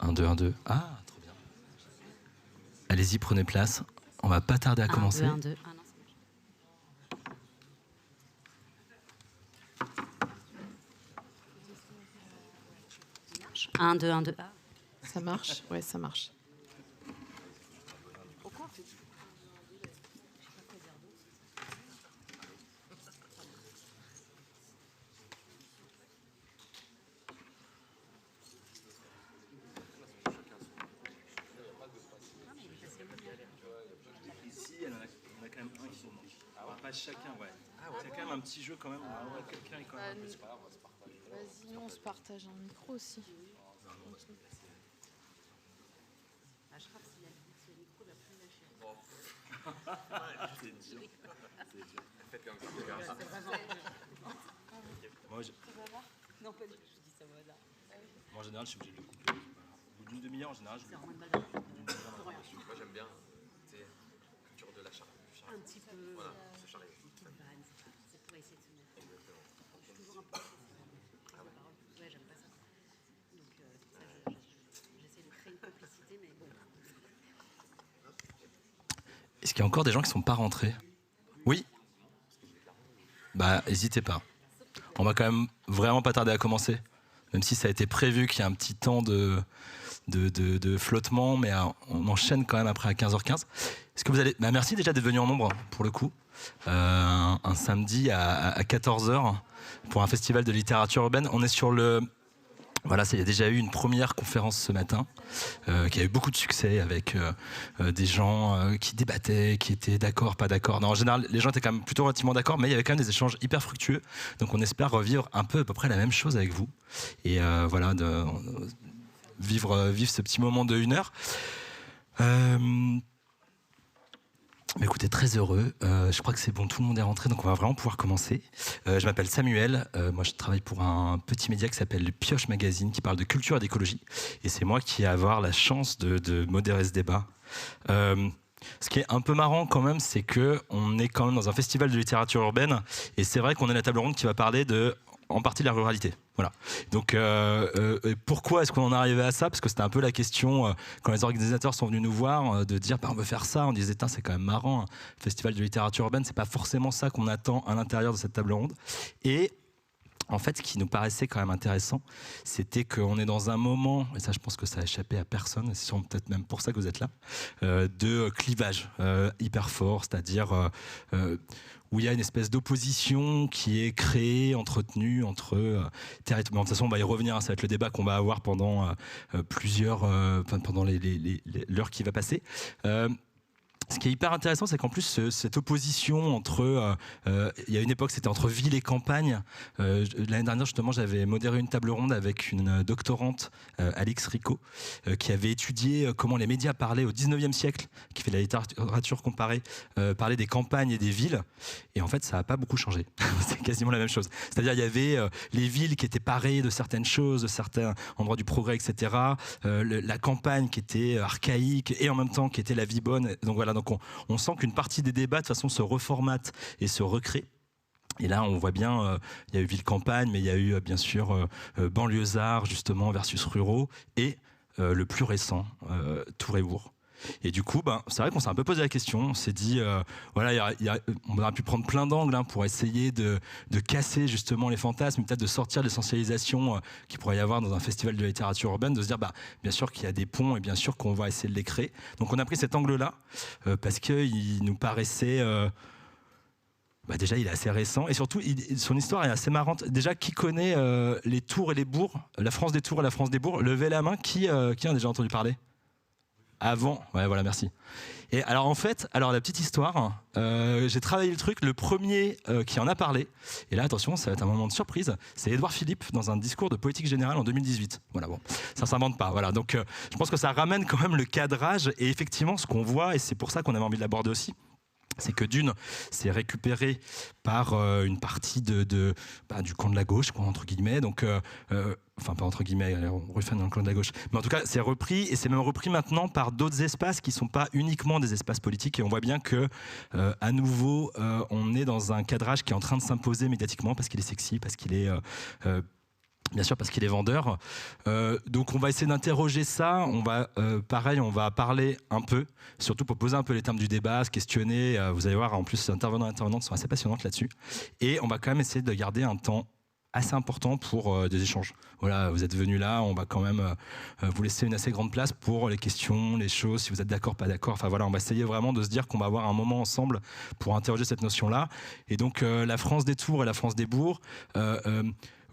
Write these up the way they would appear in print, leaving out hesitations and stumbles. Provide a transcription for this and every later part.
1, 2, 1, 2. Ah, trop bien. Allez-y, prenez place. On va pas tarder à commencer. 1, 2, 1, 2. Ah non, ça marche. 1, 2, 1, 2. Ah. Ça marche? Ouais, ça marche. Pas chacun, ouais. C'est quand même un petit jeu quand même. Quelqu'un est quand même. Vas-y, nous on se partage un micro aussi. C'est dur. Faites comme ça. Moi, Non, pas du tout, je dis ça va là. moi, en général, je suis obligé de le couper. Au bout d'une demi-heure, en général, je le coupe. Moi j'aime bien, tu sais, la culture de la charge. Un petit peu. Voilà, se charrier. C'est pour essayer de se mettre. Je suis toujours un peu. Ouais, j'aime pas ça. Donc, ça, j'essaie de créer une complicité, mais bon. Est-ce qu'il y a encore des gens qui ne sont pas rentrés? Oui? Bah, n'hésitez pas. On va quand même vraiment pas tarder à commencer. Même si ça a été prévu qu'il y ait un petit temps de flottement, mais on enchaîne quand même après à 15h15. Est-ce que vous allez... Bah, merci déjà d'être venu en nombre, pour le coup. Un samedi à 14h pour un festival de littérature urbaine. On est sur le... Voilà, il y a déjà eu une première conférence ce matin qui a eu beaucoup de succès avec des gens qui débattaient, qui étaient d'accord, pas d'accord. En général, les gens étaient quand même plutôt relativement d'accord, mais il y avait quand même des échanges hyper fructueux. Donc on espère revivre un peu à peu près la même chose avec vous. Et voilà, vivre ce petit moment de 1 heure. Mais écoutez, très heureux. Je crois que c'est bon, tout le monde est rentré, donc on va vraiment pouvoir commencer. Je m'appelle Samuel. Moi, je travaille pour un petit média qui s'appelle le Pioche Magazine, qui parle de culture et d'écologie. Et c'est moi qui vais avoir la chance de modérer ce débat. Ce qui est un peu marrant quand même, c'est qu'on est quand même dans un festival de littérature urbaine. Et c'est vrai qu'on est la table ronde qui va parler en partie de la ruralité. Voilà. Donc, pourquoi est-ce qu'on en est arrivé à ça? Parce que c'était un peu la question, quand les organisateurs sont venus nous voir, de dire on veut faire ça. On disait c'est quand même marrant, un festival de littérature urbaine, c'est pas forcément ça qu'on attend à l'intérieur de cette table ronde. Et en fait, ce qui nous paraissait quand même intéressant, c'était qu'on est dans un moment, et ça je pense que ça a échappé à personne, c'est peut-être même pour ça que vous êtes là, de clivage hyper fort, c'est-à-dire où il y a une espèce d'opposition qui est créée, entretenue entre territoires. De toute façon, on va y revenir, ça va être le débat qu'on va avoir pendant pendant l'heure qui va passer. Ce qui est hyper intéressant, c'est qu'en plus, cette opposition entre... il y a une époque, c'était entre ville et campagne. L'année dernière, justement, j'avais modéré une table ronde avec une doctorante, Alix Rico, qui avait étudié comment les médias parlaient au 19e siècle, qui fait de la littérature comparée, parlaient des campagnes et des villes. Et en fait, ça n'a pas beaucoup changé. C'est quasiment la même chose. C'est-à-dire, il y avait les villes qui étaient parées de certaines choses, de certains endroits du progrès, etc. La campagne qui était archaïque et en même temps qui était la vie bonne. Donc voilà. Donc on sent qu'une partie des débats de toute façon se reformate et se recrée. Et là, on voit bien, il y a eu ville-campagne, mais il y a eu bien sûr banlieusards justement versus ruraux et le plus récent, Tour et Bourg. Et du coup, c'est vrai qu'on s'est un peu posé la question. On s'est dit, voilà, on aurait pu prendre plein d'angles pour essayer de casser justement les fantasmes, peut-être de sortir l'essentialisation qu'il pourrait y avoir dans un festival de littérature urbaine, de se dire, bien sûr qu'il y a des ponts et bien sûr qu'on va essayer de les créer. Donc on a pris cet angle-là parce qu'il nous paraissait... déjà, il est assez récent et surtout, son histoire est assez marrante. Déjà, qui connaît les tours et les bourgs, la France des tours et la France des bourgs? Levez la main, qui en a déjà entendu parler? Avant, ouais, voilà, merci. Et alors en fait, la petite histoire, j'ai travaillé le truc, le premier qui en a parlé, et là attention, ça va être un moment de surprise, c'est Édouard Philippe dans un discours de politique générale en 2018. Voilà, bon, ça s'invente pas. Voilà, donc je pense que ça ramène quand même le cadrage et effectivement ce qu'on voit, et c'est pour ça qu'on avait envie de l'aborder aussi. C'est que d'une, c'est récupéré par une partie du camp de la gauche, entre guillemets. Donc, enfin, pas entre guillemets, on refait dans le camp de la gauche. Mais en tout cas, c'est repris, et c'est même repris maintenant par d'autres espaces qui ne sont pas uniquement des espaces politiques. Et on voit bien que, à nouveau, on est dans un cadrage qui est en train de s'imposer médiatiquement parce qu'il est sexy, parce qu'il est Bien sûr, parce qu'il est vendeur. Donc, on va essayer d'interroger ça. On va, pareil, on va parler un peu, surtout pour poser un peu les termes du débat, se questionner. Vous allez voir, en plus, les intervenants et intervenantes sont assez passionnantes là-dessus. Et on va quand même essayer de garder un temps assez important pour des échanges. Voilà, vous êtes venus là, on va quand même vous laisser une assez grande place pour les questions, les choses, si vous êtes d'accord, pas d'accord. Enfin voilà, on va essayer vraiment de se dire qu'on va avoir un moment ensemble pour interroger cette notion-là. Et donc, la France des tours et la France des bourgs,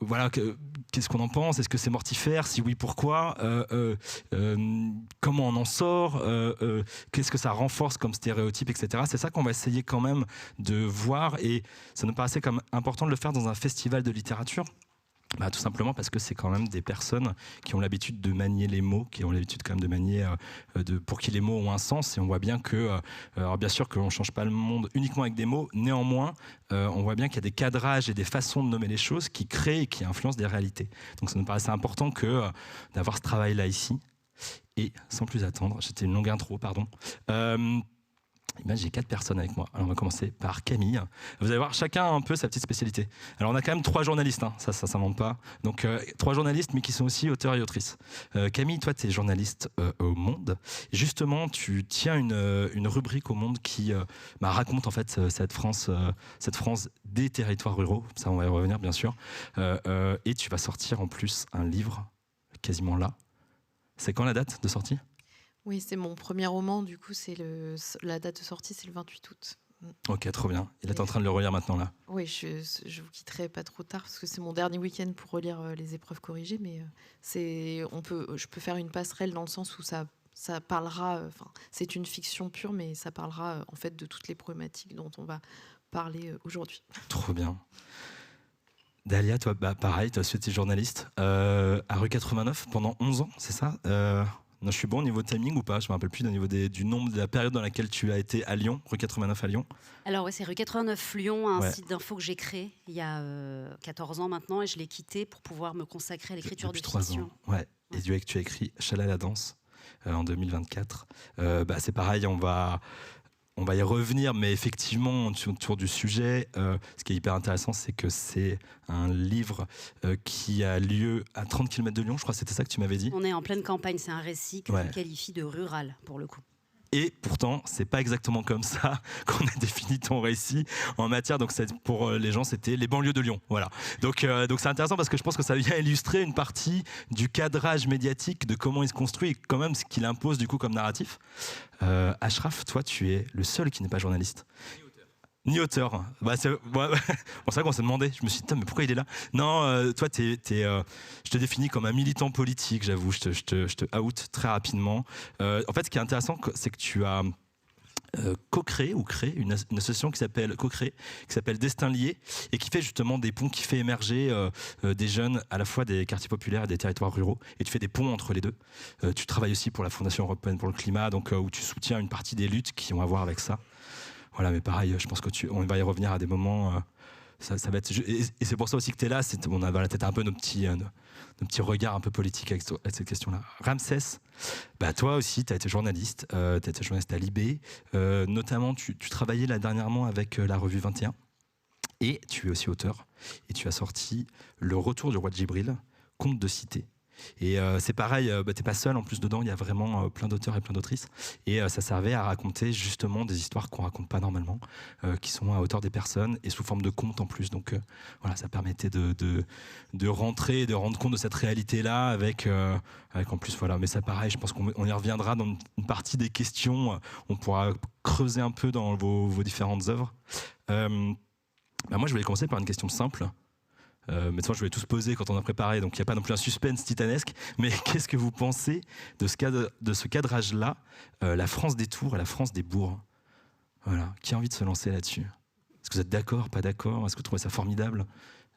voilà, qu'est-ce qu'on en pense? Est-ce que c'est mortifère? Si oui, pourquoi? Comment on en sort? Qu'est-ce que ça renforce comme stéréotype, etc. C'est ça qu'on va essayer quand même de voir, et ça nous paraissait comme important de le faire dans un festival de littérature. Bah, tout simplement parce que c'est quand même des personnes qui ont l'habitude de manier les mots, qui ont l'habitude quand même de manier, pour qui les mots ont un sens. Et on voit bien que, alors bien sûr qu'on ne change pas le monde uniquement avec des mots, néanmoins, on voit bien qu'il y a des cadrages et des façons de nommer les choses qui créent et qui influencent des réalités. Donc ça nous paraissait important que, d'avoir ce travail-là ici. Et sans plus attendre, c'était une longue intro, pardon. Eh bien, j'ai 4 personnes avec moi. Alors, on va commencer par Camille. Vous allez voir, chacun a un peu sa petite spécialité. Alors, on a quand même 3 journalistes, hein. Ça s'invente pas. Donc, 3 journalistes, mais qui sont aussi auteurs et autrices. Camille, toi, tu es journaliste au Monde. Et justement, tu tiens une rubrique au Monde qui raconte en fait cette France des territoires ruraux. Ça, on va y revenir, bien sûr. Et tu vas sortir en plus un livre quasiment là. C'est quand la date de sortie ? Oui, c'est mon premier roman, du coup, la date de sortie, c'est le 28 août. Ok, trop bien. Et là, tu es en train de le relire maintenant, là. Oui, je vous quitterai pas trop tard, parce que c'est mon dernier week-end pour relire les épreuves corrigées, mais je peux faire une passerelle dans le sens où ça parlera, c'est une fiction pure, mais ça parlera en fait de toutes les problématiques dont on va parler aujourd'hui. Trop bien. Dalia, toi, pareil, toi aussi, tu es journaliste à Rue 89 pendant 11 ans, c'est ça? Non, je suis bon au niveau timing ou pas? Je me rappelle plus au niveau du nombre, de la période dans laquelle tu as été à Lyon, Rue 89 à Lyon. Alors, ouais, c'est Rue 89 Lyon, un Ouais. site d'info que j'ai créé il y a 14 ans maintenant, et je l'ai quitté pour pouvoir me consacrer à l'écriture de Depuis 3 fiction. ans. Ouais. Et tu as écrit Chala la danse en 2024. C'est pareil, on va y revenir, mais effectivement, autour du sujet, ce qui est hyper intéressant, c'est que c'est un livre qui a lieu à 30 km de Lyon, je crois que c'était ça que tu m'avais dit. On est en pleine campagne, c'est un récit que je qualifie de rural, pour le coup. Et pourtant, c'est pas exactement comme ça qu'on a défini ton récit en matière. Donc, pour les gens, c'était les banlieues de Lyon. Voilà. Donc c'est intéressant parce que je pense que ça vient illustrer une partie du cadrage médiatique, de comment il se construit et quand même ce qu'il impose du coup comme narratif. Ashraf, toi, tu es le seul qui n'est pas journaliste. Ni auteur. C'est ça qu'on s'est demandé. Je me suis dit, mais pourquoi il est là? Non, toi, je te définis comme un militant politique, j'avoue. Je te out très rapidement. En fait, ce qui est intéressant, c'est que tu as co-créé ou créé une association qui s'appelle Destin Lié, et qui fait justement des ponts, qui fait émerger des jeunes à la fois des quartiers populaires et des territoires ruraux, et tu fais des ponts entre les deux. Tu travailles aussi pour la Fondation européenne pour le climat, donc où tu soutiens une partie des luttes qui ont à voir avec ça. Voilà, mais pareil, je pense on va y revenir à des moments. Ça va être, et c'est pour ça aussi que tu es là. On a peut-être un peu nos petits regards un peu politiques avec cette question-là. Ramsès, toi aussi, tu as été journaliste. Tu as été journaliste à Libé. Notamment, tu travaillais là dernièrement avec la revue 21. Et tu es aussi auteur. Et tu as sorti Le Retour du roi de Djibril, Conte de cité. Et c'est pareil, t'es pas seul, en plus dedans il y a vraiment plein d'auteurs et plein d'autrices, et ça servait à raconter justement des histoires qu'on raconte pas normalement, qui sont à hauteur des personnes et sous forme de contes en plus. Donc voilà, ça permettait de rentrer et de rendre compte de cette réalité là avec en plus, voilà. Mais ça pareil, je pense qu'on y reviendra dans une partie des questions. On pourra creuser un peu dans vos différentes œuvres. Moi je voulais commencer par une question simple. Mais de toute façon, je voulais tous poser quand on a préparé, donc il n'y a pas non plus un suspense titanesque. Mais qu'est-ce que vous pensez de ce cadrage-là, la France des tours et la France des bourgs? Voilà. Qui a envie de se lancer là-dessus? Est-ce que vous êtes d'accord, pas d'accord? Est-ce que vous trouvez ça formidable?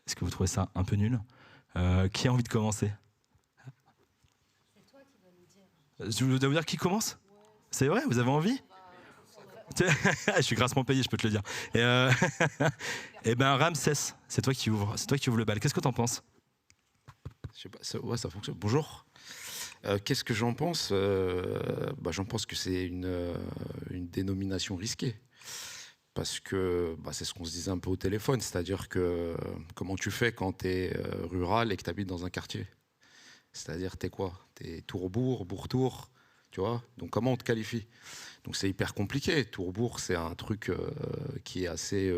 Est-ce que vous trouvez ça un peu nul? Qui a envie de commencer? C'est toi qui vas nous dire. Je dois vous dire qui commence? C'est vrai? Vous avez envie? Je suis grassement payé, je peux te le dire. Et Ramsès, c'est toi qui ouvre le bal. Qu'est-ce que t'en penses? Je sais pas, ça fonctionne. Bonjour. Qu'est-ce que j'en pense? J'en pense que c'est une dénomination risquée. parce que c'est ce qu'on se disait un peu au téléphone, c'est-à-dire que comment tu fais quand tu es rural et que tu habites dans un quartier? C'est-à-dire, t'es quoi? T'es Tourbourg, Bourtour, tu vois? Donc, comment on te qualifie? Donc, c'est hyper compliqué. Tourbourg, c'est un truc qui est assez...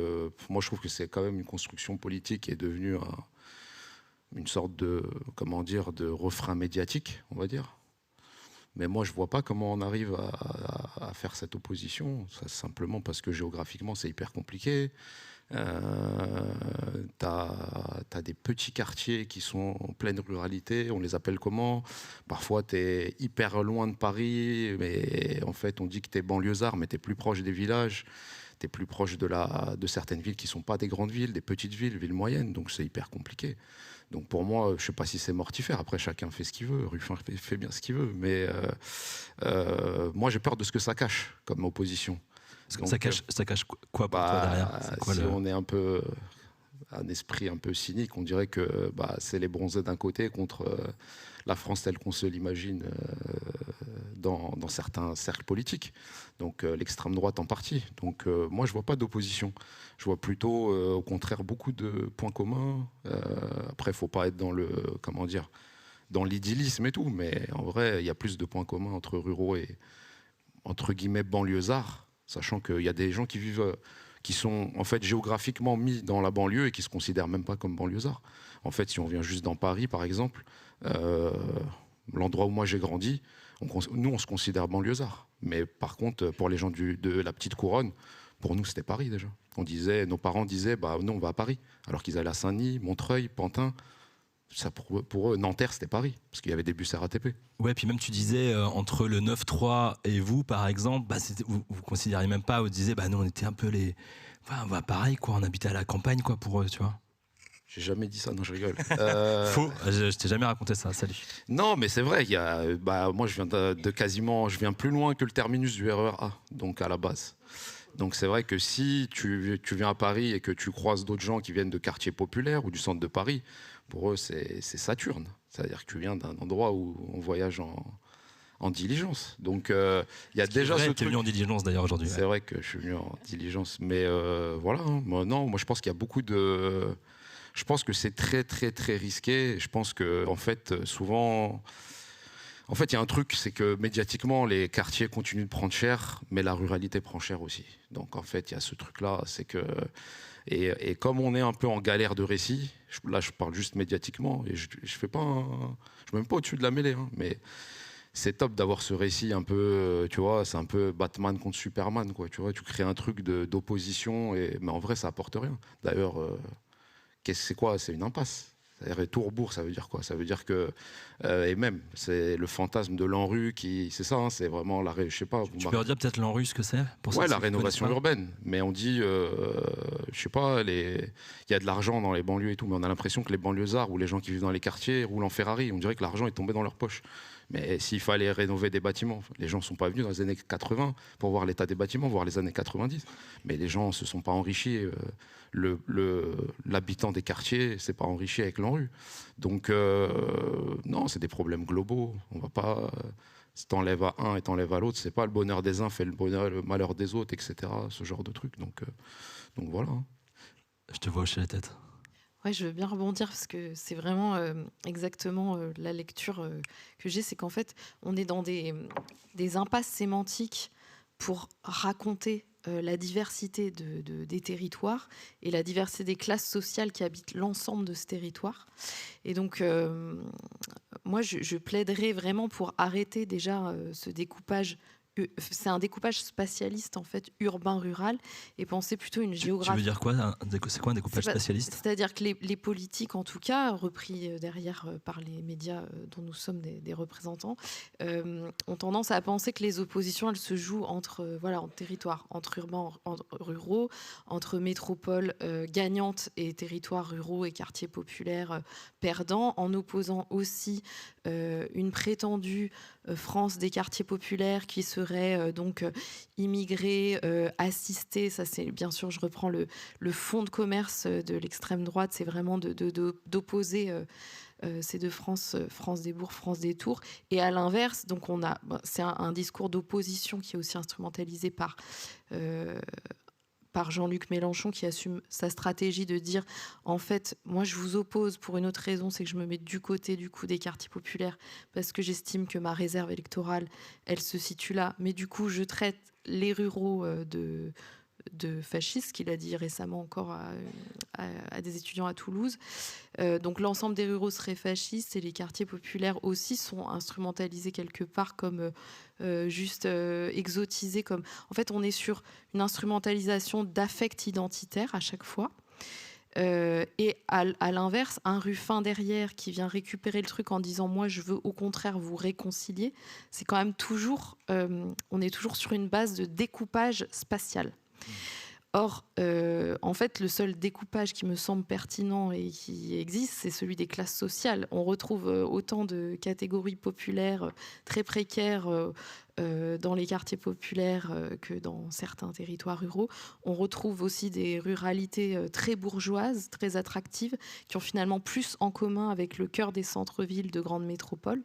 moi, je trouve que c'est quand même une construction politique qui est devenue une sorte de, comment dire, de refrain médiatique, on va dire. Mais moi, je vois pas comment on arrive à faire cette opposition. Ça, simplement parce que géographiquement, c'est hyper compliqué. T'as des petits quartiers qui sont en pleine ruralité, on les appelle comment? Parfois, tu es hyper loin de Paris, mais en fait, on dit que tu es banlieusard, mais tu es plus proche des villages, tu es plus proche de certaines villes qui ne sont pas des grandes villes, des petites villes, villes moyennes, donc c'est hyper compliqué. Donc pour moi, je ne sais pas si c'est mortifère, après chacun fait ce qu'il veut, Ruffin fait bien ce qu'il veut, mais moi j'ai peur de ce que ça cache comme opposition. Donc, ça cache quoi pour toi derrière? Quoi, si on est un peu un esprit un peu cynique, on dirait que c'est les bronzés d'un côté contre la France telle qu'on se l'imagine dans certains cercles politiques. Donc l'extrême droite en partie. Donc moi je vois pas d'opposition. Je vois plutôt au contraire beaucoup de points communs. Après il faut pas être dans le dans l'idyllisme et tout, mais en vrai il y a plus de points communs entre ruraux et entre guillemets banlieusards. Sachant qu'il y a des gens qui vivent, qui sont en fait géographiquement mis dans la banlieue et qui se considèrent même pas comme banlieusards. En fait, si on vient juste dans Paris, par exemple, l'endroit où moi j'ai grandi, nous on se considère banlieusards. Mais par contre, pour les gens de la petite couronne, pour nous c'était Paris déjà. Nos parents disaient, nous on va à Paris, alors qu'ils allaient à Saint-Denis, Montreuil, Pantin. Ça, pour eux, Nanterre, c'était Paris, parce qu'il y avait des bus RATP. Ouais, puis même tu disais, entre le 9-3 et vous, par exemple, vous considériez même pas, vous disiez, nous on était un peu les... Enfin, pareil, quoi, on habitait à la campagne, quoi, pour eux, tu vois. J'ai jamais dit ça, non, je rigole. Faux, je t'ai jamais raconté ça, salut. Non, mais c'est vrai, moi je viens je viens plus loin que le terminus du RER A, donc à la base. Donc c'est vrai que si tu viens à Paris et que tu croises d'autres gens qui viennent de quartiers populaires ou du centre de Paris, pour eux c'est Saturne. C'est-à-dire que tu viens d'un endroit où on voyage en diligence. Donc il y a déjà ce truc. Tu es venu en diligence d'ailleurs aujourd'hui. C'est vrai que je suis venu en diligence, mais voilà. Moi je pense qu'il y a beaucoup de... Je pense que c'est très très très risqué. Je pense que en fait souvent... En fait, il y a un truc, c'est que médiatiquement, les quartiers continuent de prendre cher, mais la ruralité prend cher aussi. Donc, en fait, il y a ce truc-là, c'est que... Et comme on est un peu en galère de récit, là, je parle juste médiatiquement, et je fais pas... Je ne mets même pas au-dessus de la mêlée, hein, mais c'est top d'avoir ce récit un peu, tu vois, c'est un peu Batman contre Superman, quoi, tu vois. Tu crées un truc d'opposition, mais en vrai, ça apporte rien. D'ailleurs, c'est quoi? C'est une impasse. Tourbourg, ça veut dire quoi? Ça veut dire que et même c'est le fantasme de l'ANRU c'est ça, hein, c'est vraiment je sais pas. Tu peux redire peut-être l'ANRU ce que c'est? Ouais, la rénovation urbaine. Mais on dit, je sais pas, il y a de l'argent dans les banlieues et tout, mais on a l'impression que les banlieusards ou les gens qui vivent dans les quartiers roulent en Ferrari. On dirait que l'argent est tombé dans leur poche. Mais s'il fallait rénover des bâtiments, les gens ne sont pas venus dans les années 80 pour voir l'état des bâtiments, voir les années 90. Mais les gens ne se sont pas enrichis. L'habitant des quartiers ne s'est pas enrichi avec l'ANRU. Donc, non, c'est des problèmes globaux. On va pas... si t'enlèves à un et t'enlèves à l'autre, c'est pas le bonheur des uns fait le malheur des autres, etc. Ce genre de truc. Donc voilà. Je te vois hocher la tête. Ouais, je veux bien rebondir parce que c'est vraiment exactement la lecture que j'ai, c'est qu'en fait, on est dans des impasses sémantiques pour raconter la diversité des territoires et la diversité des classes sociales qui habitent l'ensemble de ce territoire. Et donc, moi, je plaiderais vraiment pour arrêter déjà ce découpage. C'est un découpage spatialiste, en fait, urbain-rural, et penser plutôt une géographie. Tu veux dire quoi? C'est quoi un découpage spatialiste? C'est-à-dire que les politiques, en tout cas, repris derrière par les médias dont nous sommes des représentants, ont tendance à penser que les oppositions, elles se jouent entre territoires, entre urbains, entre ruraux, entre métropoles gagnantes et territoires ruraux et quartiers populaires perdants, en opposant aussi une prétendue France des quartiers populaires qui serait donc immigrés, assistés. Ça, c'est bien sûr, je reprends le fond de commerce de l'extrême droite, c'est vraiment d'opposer ces deux France, France des bourgs, France des tours. Et à l'inverse, donc c'est un discours d'opposition qui est aussi instrumentalisé par Jean-Luc Mélenchon qui assume sa stratégie de dire en fait moi je vous oppose pour une autre raison, c'est que je me mets du côté du coup des quartiers populaires parce que j'estime que ma réserve électorale elle se situe là, mais du coup je traite les ruraux de fascistes, qu'il a dit récemment encore à des étudiants à Toulouse. Donc l'ensemble des ruraux seraient fascistes et les quartiers populaires aussi sont instrumentalisés quelque part comme juste exotisés. Comme... En fait, on est sur une instrumentalisation d'affect identitaire à chaque fois. Et à l'inverse, un Ruffin derrière qui vient récupérer le truc en disant moi je veux au contraire vous réconcilier, c'est quand même toujours, on est toujours sur une base de découpage spatial. Or, en fait, le seul découpage qui me semble pertinent et qui existe, c'est celui des classes sociales. On retrouve autant de catégories populaires très précaires dans les quartiers populaires que dans certains territoires ruraux. On retrouve aussi des ruralités très bourgeoises, très attractives, qui ont finalement plus en commun avec le cœur des centres-villes de grandes métropoles.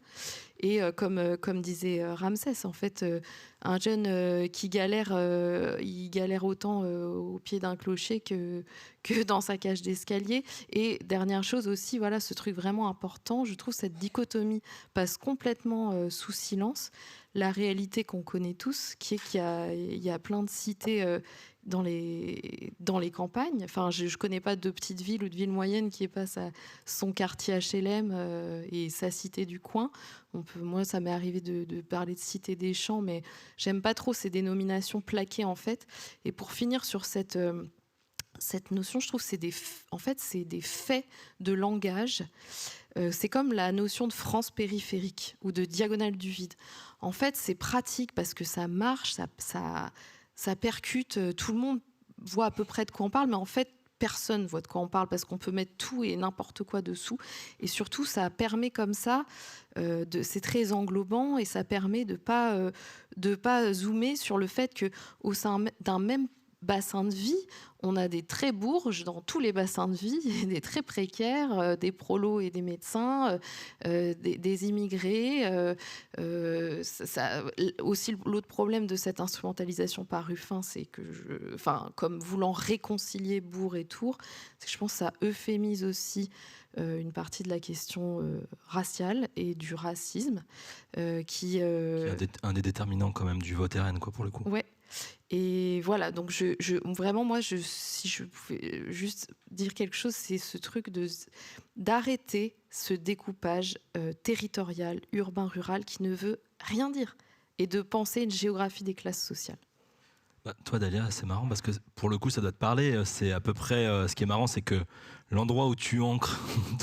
Et comme disait Ramsès, en fait, un jeune qui galère, il galère autant au pied d'un clocher que dans sa cage d'escalier. Et dernière chose aussi, voilà, ce truc vraiment important, je trouve cette dichotomie passe complètement sous silence. La réalité qu'on connaît tous, qui est qu'il y a plein de cités dans les campagnes. Enfin, je ne connais pas de petite ville ou de ville moyenne qui ait pas son quartier HLM et sa cité du coin. Moi, ça m'est arrivé de parler de cité des champs, mais j'aime pas trop ces dénominations plaquées, en fait. Et pour finir sur cette notion, je trouve que c'est des faits de langage. C'est comme la notion de France périphérique ou de diagonale du vide. En fait, c'est pratique parce que ça marche, ça percute, tout le monde voit à peu près de quoi on parle, mais en fait, personne voit de quoi on parle parce qu'on peut mettre tout et n'importe quoi dessous. Et surtout, ça permet comme ça, c'est très englobant et ça permet de pas zoomer sur le fait qu'au sein d'un même bassin de vie, on a des très bourges dans tous les bassins de vie, des très précaires, des prolos et des médecins, des immigrés. Aussi, l'autre problème de cette instrumentalisation par Ruffin, c'est que, comme voulant réconcilier Bourg et Tours, c'est que je pense que ça euphémise aussi une partie de la question raciale et du racisme qui un des déterminants quand même du vote RN, quoi, pour le coup. Ouais. Et voilà, donc vraiment, moi, si je pouvais juste dire quelque chose, c'est ce truc d'arrêter ce découpage territorial, urbain-rural, qui ne veut rien dire, et de penser une géographie des classes sociales. Bah, toi, Dalia, c'est marrant parce que pour le coup, ça doit te parler. C'est à peu près ce qui est marrant, c'est que l'endroit où tu ancres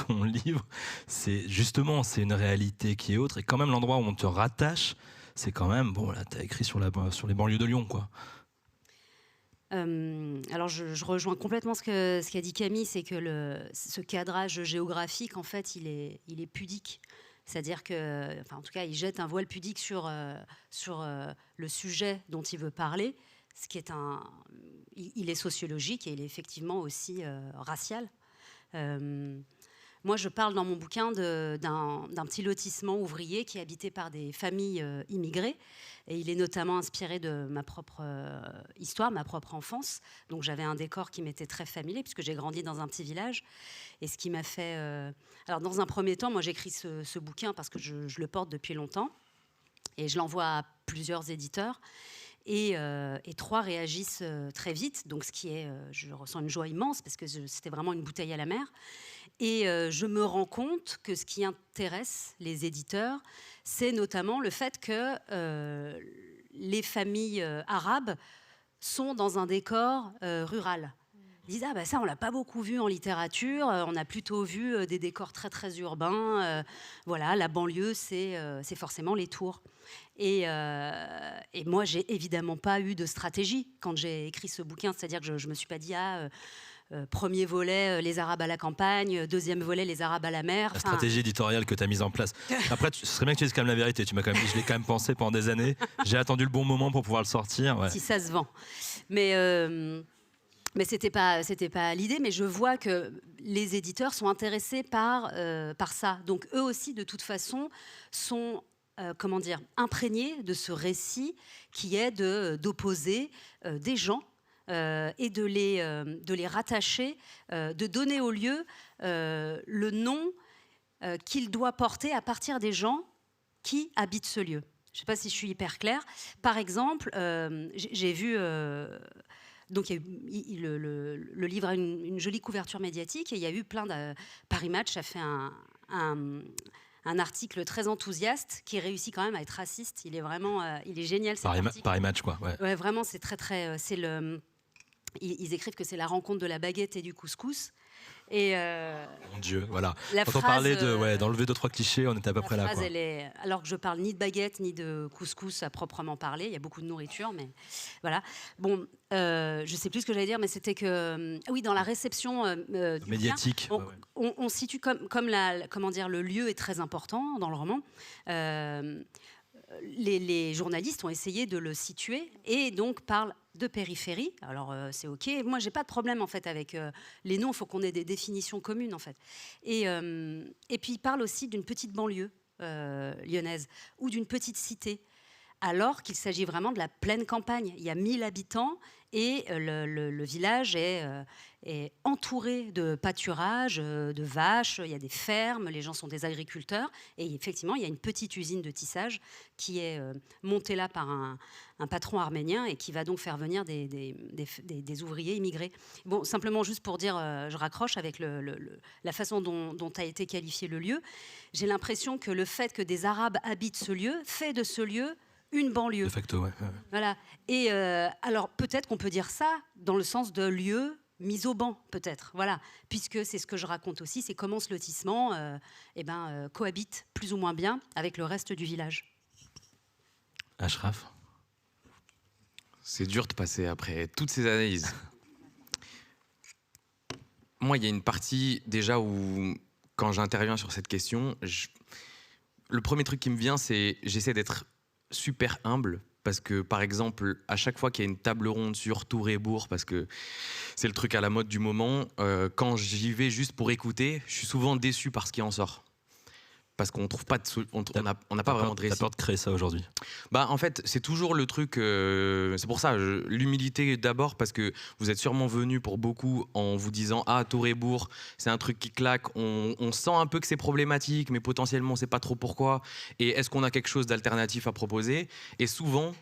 ton livre, c'est une réalité qui est autre, et quand même l'endroit où on te rattache, c'est quand même, bon, là, tu as écrit sur les banlieues de Lyon, quoi. Alors, je rejoins complètement ce qu'a dit Camille, c'est que ce cadrage géographique, en fait, il est pudique. C'est-à-dire que, en tout cas, il jette un voile pudique sur le sujet dont il veut parler, ce qui est il est sociologique et il est effectivement aussi racial. Moi, je parle dans mon bouquin d'un petit lotissement ouvrier qui est habité par des familles immigrées. Et il est notamment inspiré de ma propre histoire, ma propre enfance. Donc j'avais un décor qui m'était très familier, puisque j'ai grandi dans un petit village. Et ce qui m'a fait... Alors dans un premier temps, moi j'écris ce bouquin parce que je le porte depuis longtemps. Et je l'envoie à plusieurs éditeurs. Et 3 réagissent très vite. Donc je ressens une joie immense, parce que c'était vraiment une bouteille à la mer. Et je me rends compte que ce qui intéresse les éditeurs, c'est notamment le fait que les familles arabes sont dans un décor rural. Ils disent ça on l'a pas beaucoup vu en littérature, on a plutôt vu des décors très très urbains. Voilà, la banlieue c'est forcément les tours. Et moi j'ai évidemment pas eu de stratégie quand j'ai écrit ce bouquin, c'est-à-dire que je me suis pas dit premier volet, les Arabes à la campagne. Deuxième volet, les Arabes à la mer. La stratégie éditoriale que tu as mise en place. Après, ce serait bien que tu dises quand même la vérité. Tu m'as quand même dit, je l'ai quand même pensé pendant des années. J'ai attendu le bon moment pour pouvoir le sortir. Ouais. Si ça se vend. Mais c'était pas l'idée. Mais je vois que les éditeurs sont intéressés par ça. Donc eux aussi, de toute façon, sont imprégnés de ce récit qui est d'opposer des gens et de les rattacher, de donner au lieu le nom qu'il doit porter à partir des gens qui habitent ce lieu. Je ne sais pas si je suis hyper claire. Par exemple, j'ai vu... donc, le livre a une jolie couverture médiatique et il y a eu plein de... Paris Match a fait un article très enthousiaste qui réussit quand même à être raciste. Il est vraiment... il est génial, cet article. Paris Match, quoi. Ouais. Ouais, vraiment, c'est très... ils écrivent que c'est la rencontre de la baguette et du couscous. Et Mon Dieu, voilà. la Quand on phrase, parlait d'enlever 2-3 clichés, on était à peu près là. phrase, Quoi. alors que je parle ni de baguette ni de couscous à proprement parler, il y a beaucoup de nourriture, mais voilà. Bon, je sais plus ce que j'allais dire, mais c'était que oui, dans la réception du médiatique, bouquin, on situe comme comment dire, le lieu est très important dans le roman. Les journalistes ont essayé de le situer et donc parlent de périphérie. Alors c'est ok. Moi j'ai pas de problème en fait avec les noms. Il faut qu'on ait des définitions communes en fait. Et puis ils parlent aussi d'une petite banlieue lyonnaise ou d'une petite cité, alors qu'il s'agit vraiment de la pleine campagne. Il y a 1000 habitants et le village est entouré de pâturages, de vaches, il y a des fermes, les gens sont des agriculteurs. Et effectivement, il y a une petite usine de tissage qui est montée là par un patron arménien et qui va donc faire venir des ouvriers immigrés. Bon, simplement juste pour dire, je raccroche avec la façon dont a été qualifié le lieu. J'ai l'impression que le fait que des Arabes habitent ce lieu fait de ce lieu une banlieue. De facto, ouais. Voilà. Et alors, peut-être qu'on peut dire ça dans le sens de lieu mis au banc, peut-être. Voilà. Puisque c'est ce que je raconte aussi, c'est comment ce lotissement cohabite plus ou moins bien avec le reste du village. Ashraf ? C'est dur de passer après toutes ces analyses. Moi, il y a une partie déjà où, quand j'interviens sur cette question, le premier truc qui me vient, c'est j'essaie d'être super humble, parce que par exemple à chaque fois qu'il y a une table ronde sur Tour et Bourg, parce que c'est le truc à la mode du moment, quand j'y vais juste pour écouter, je suis souvent déçu par ce qui en sort, parce qu'on trouve pas on n'a pas vraiment de récit. T'as peur de créer ça aujourd'hui ? Bah en fait c'est toujours le truc, c'est pour ça l'humilité d'abord, parce que vous êtes sûrement venus pour beaucoup en vous disant ah Tour et Bourg c'est un truc qui claque, on sent un peu que c'est problématique mais potentiellement on sait pas trop pourquoi, et est-ce qu'on a quelque chose d'alternatif à proposer, et souvent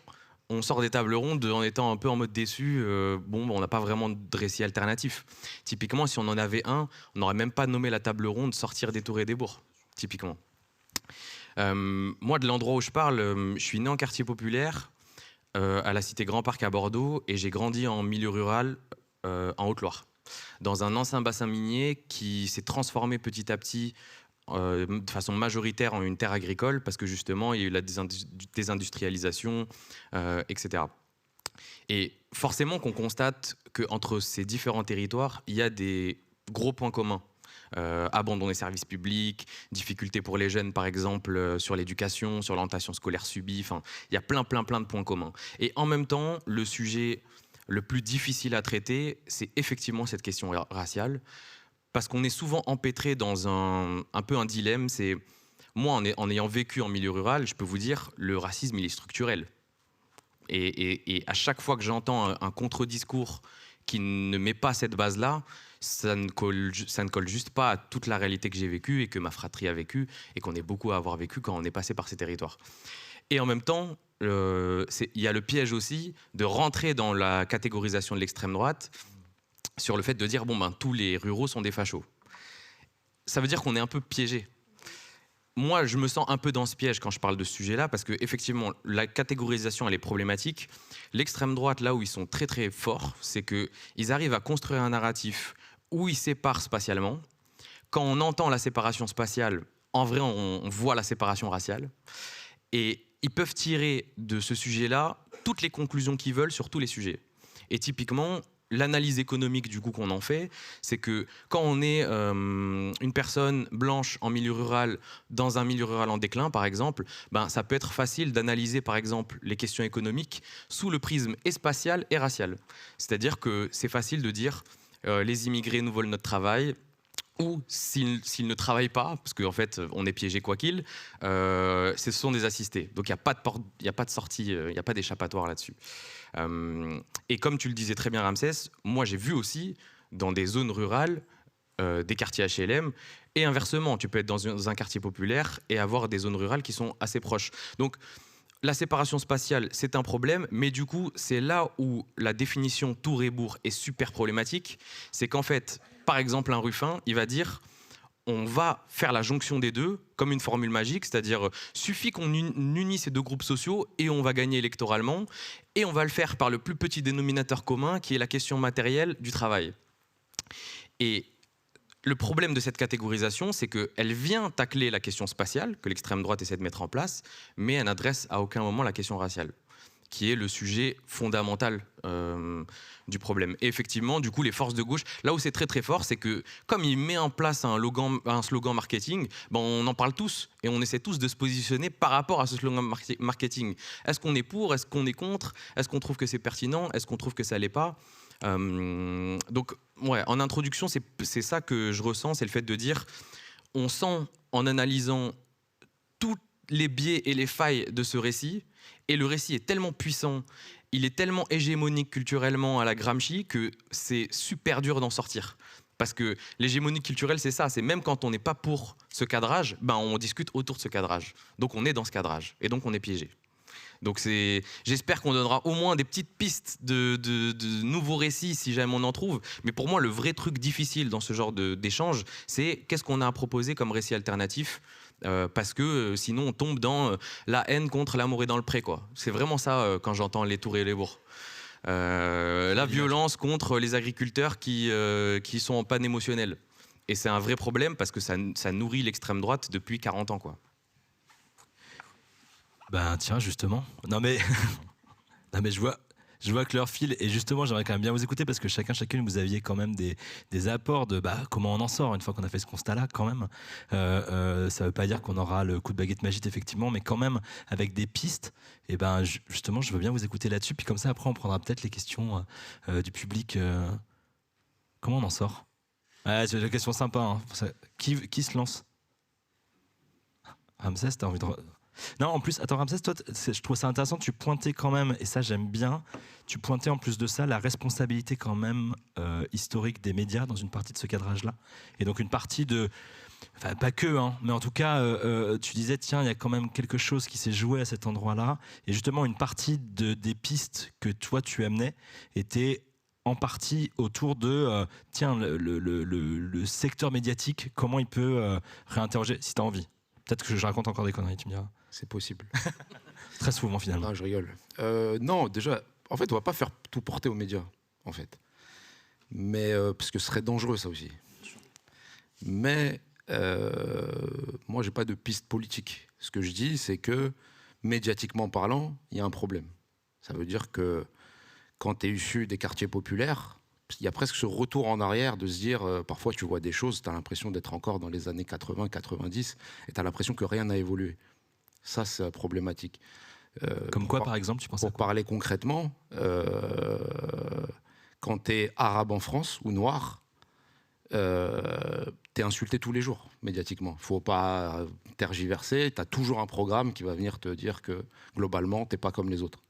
on sort des tables rondes en étant un peu en mode déçu, on n'a pas vraiment de récit alternatif. Typiquement si on en avait un, on n'aurait même pas nommé la table ronde sortir des Tours et des Bourgs, typiquement. Moi, de l'endroit où je parle, je suis né en quartier populaire, à la cité Grand Parc à Bordeaux, et j'ai grandi en milieu rural en Haute-Loire, dans un ancien bassin minier qui s'est transformé petit à petit de façon majoritaire en une terre agricole, parce que justement, il y a eu la désindustrialisation, etc. Et forcément qu'on constate qu'entre ces différents territoires, il y a des gros points communs. Abandon des services publics, difficultés pour les jeunes par exemple sur l'éducation, sur l'orientation scolaire subie, enfin il y a plein de points communs. Et en même temps, le sujet le plus difficile à traiter, c'est effectivement cette question raciale, parce qu'on est souvent empêtré dans un peu un dilemme. C'est moi en ayant vécu en milieu rural, je peux vous dire le racisme il est structurel. Et à chaque fois que j'entends un contre-discours qui ne met pas cette base-là, ça ne colle juste pas à toute la réalité que j'ai vécue et que ma fratrie a vécue et qu'on est beaucoup à avoir vécu quand on est passé par ces territoires. Et en même temps, il y a le piège aussi de rentrer dans la catégorisation de l'extrême droite sur le fait de dire tous les ruraux sont des fachos. Ça veut dire qu'on est un peu piégé. Moi, je me sens un peu dans ce piège quand je parle de ce sujet-là, parce que effectivement, la catégorisation, elle est problématique. L'extrême droite, là où ils sont très très forts, c'est qu'ils arrivent à construire un narratif où ils séparent spatialement. Quand on entend la séparation spatiale, en vrai, on voit la séparation raciale. Et ils peuvent tirer de ce sujet-là toutes les conclusions qu'ils veulent sur tous les sujets. Et typiquement, l'analyse économique du coup qu'on en fait, c'est que quand on est une personne blanche en milieu rural, dans un milieu rural en déclin par exemple, ça peut être facile d'analyser par exemple les questions économiques sous le prisme et spatial et racial. C'est-à-dire que c'est facile de dire les immigrés nous volent notre travail, ou s'ils ne travaillent pas, parce qu'en fait, on est piégé quoi qu'il, ce sont des assistés. Donc, il n'y a pas de sortie, il n'y a pas d'échappatoire là-dessus. Et comme tu le disais très bien, Ramsès, moi, j'ai vu aussi, dans des zones rurales, des quartiers HLM, et inversement, tu peux être dans un quartier populaire et avoir des zones rurales qui sont assez proches. Donc, la séparation spatiale, c'est un problème, mais du coup, c'est là où la définition tour et bourg est super problématique. C'est qu'en fait, par exemple, un Ruffin, il va dire on va faire la jonction des deux comme une formule magique, c'est-à-dire suffit qu'on unit ces deux groupes sociaux et on va gagner électoralement, et on va le faire par le plus petit dénominateur commun qui est la question matérielle du travail. Et le problème de cette catégorisation, c'est qu'elle vient tacler la question spatiale que l'extrême droite essaie de mettre en place, mais elle n'adresse à aucun moment la question raciale, qui est le sujet fondamental du problème. Et effectivement, du coup, les forces de gauche, là où c'est très très fort, c'est que comme il met en place un slogan marketing, ben on en parle tous et on essaie tous de se positionner par rapport à ce slogan marketing. Est-ce qu'on est pour? Est-ce qu'on est contre? Est-ce qu'on trouve que c'est pertinent? Est-ce qu'on trouve que ça l'est pas? Donc, ouais, en introduction, c'est ça que je ressens, c'est le fait de dire, on sent en analysant tous les biais et les failles de ce récit, et le récit est tellement puissant, il est tellement hégémonique culturellement à la Gramsci que c'est super dur d'en sortir. Parce que l'hégémonie culturelle, c'est ça, c'est même quand on n'est pas pour ce cadrage, ben on discute autour de ce cadrage. Donc on est dans ce cadrage, et donc on est piégé. Donc j'espère qu'on donnera au moins des petites pistes de nouveaux récits si jamais on en trouve. Mais pour moi, le vrai truc difficile dans ce genre d'échange, c'est qu'est-ce qu'on a à proposer comme récit alternatif, parce que sinon on tombe dans la haine contre l'amour et dans le pré, quoi. C'est vraiment ça quand j'entends les tours et les bourgs. La violence contre les agriculteurs qui sont en panne émotionnelle. Et c'est un vrai problème parce que ça nourrit l'extrême droite depuis 40 ans, quoi. Ben tiens, justement. Non mais je vois que l'heure file, et justement j'aimerais quand même bien vous écouter parce que chacune vous aviez quand même des apports de comment on en sort une fois qu'on a fait ce constat-là quand même. Ça veut pas dire qu'on aura le coup de baguette magique effectivement, mais quand même avec des pistes. Et ben justement je veux bien vous écouter là-dessus, puis comme ça après on prendra peut-être les questions du public. Comment on en sort? C'est une question sympa. Hein. Qui se lance? Ramsès, t'as envie de... Non, en plus, attends, Ramsès, toi, je trouve ça intéressant, tu pointais quand même, et ça j'aime bien, tu pointais en plus de ça la responsabilité quand même historique des médias dans une partie de ce cadrage-là. Et donc une partie de... Enfin, pas que, hein, mais en tout cas, tu disais, tiens, il y a quand même quelque chose qui s'est joué à cet endroit-là. Et justement, une partie des pistes que toi, tu amenais était en partie autour de, tiens, le secteur médiatique, comment il peut réinterroger, si tu as envie. Peut-être que je raconte encore des conneries, tu me diras. C'est possible. Très souvent, finalement. Non, je rigole. Non, déjà, en fait, on va pas faire tout porter aux médias, en fait. Mais, parce que ce serait dangereux, ça aussi. Mais, moi, j'ai pas de piste politique. Ce que je dis, c'est que, médiatiquement parlant, il y a un problème. Ça veut dire que, quand tu es issu des quartiers populaires, il y a presque ce retour en arrière de se dire, parfois tu vois des choses, tu as l'impression d'être encore dans les années 80, 90, et tu as l'impression que rien n'a évolué. Ça, c'est problématique. Comme quoi, par exemple, tu penses à quoi? Pour parler concrètement, quand tu es arabe en France ou noir, tu es insulté tous les jours, médiatiquement. Il ne faut pas tergiverser, tu as toujours un programme qui va venir te dire que, globalement, tu n'es pas comme les autres.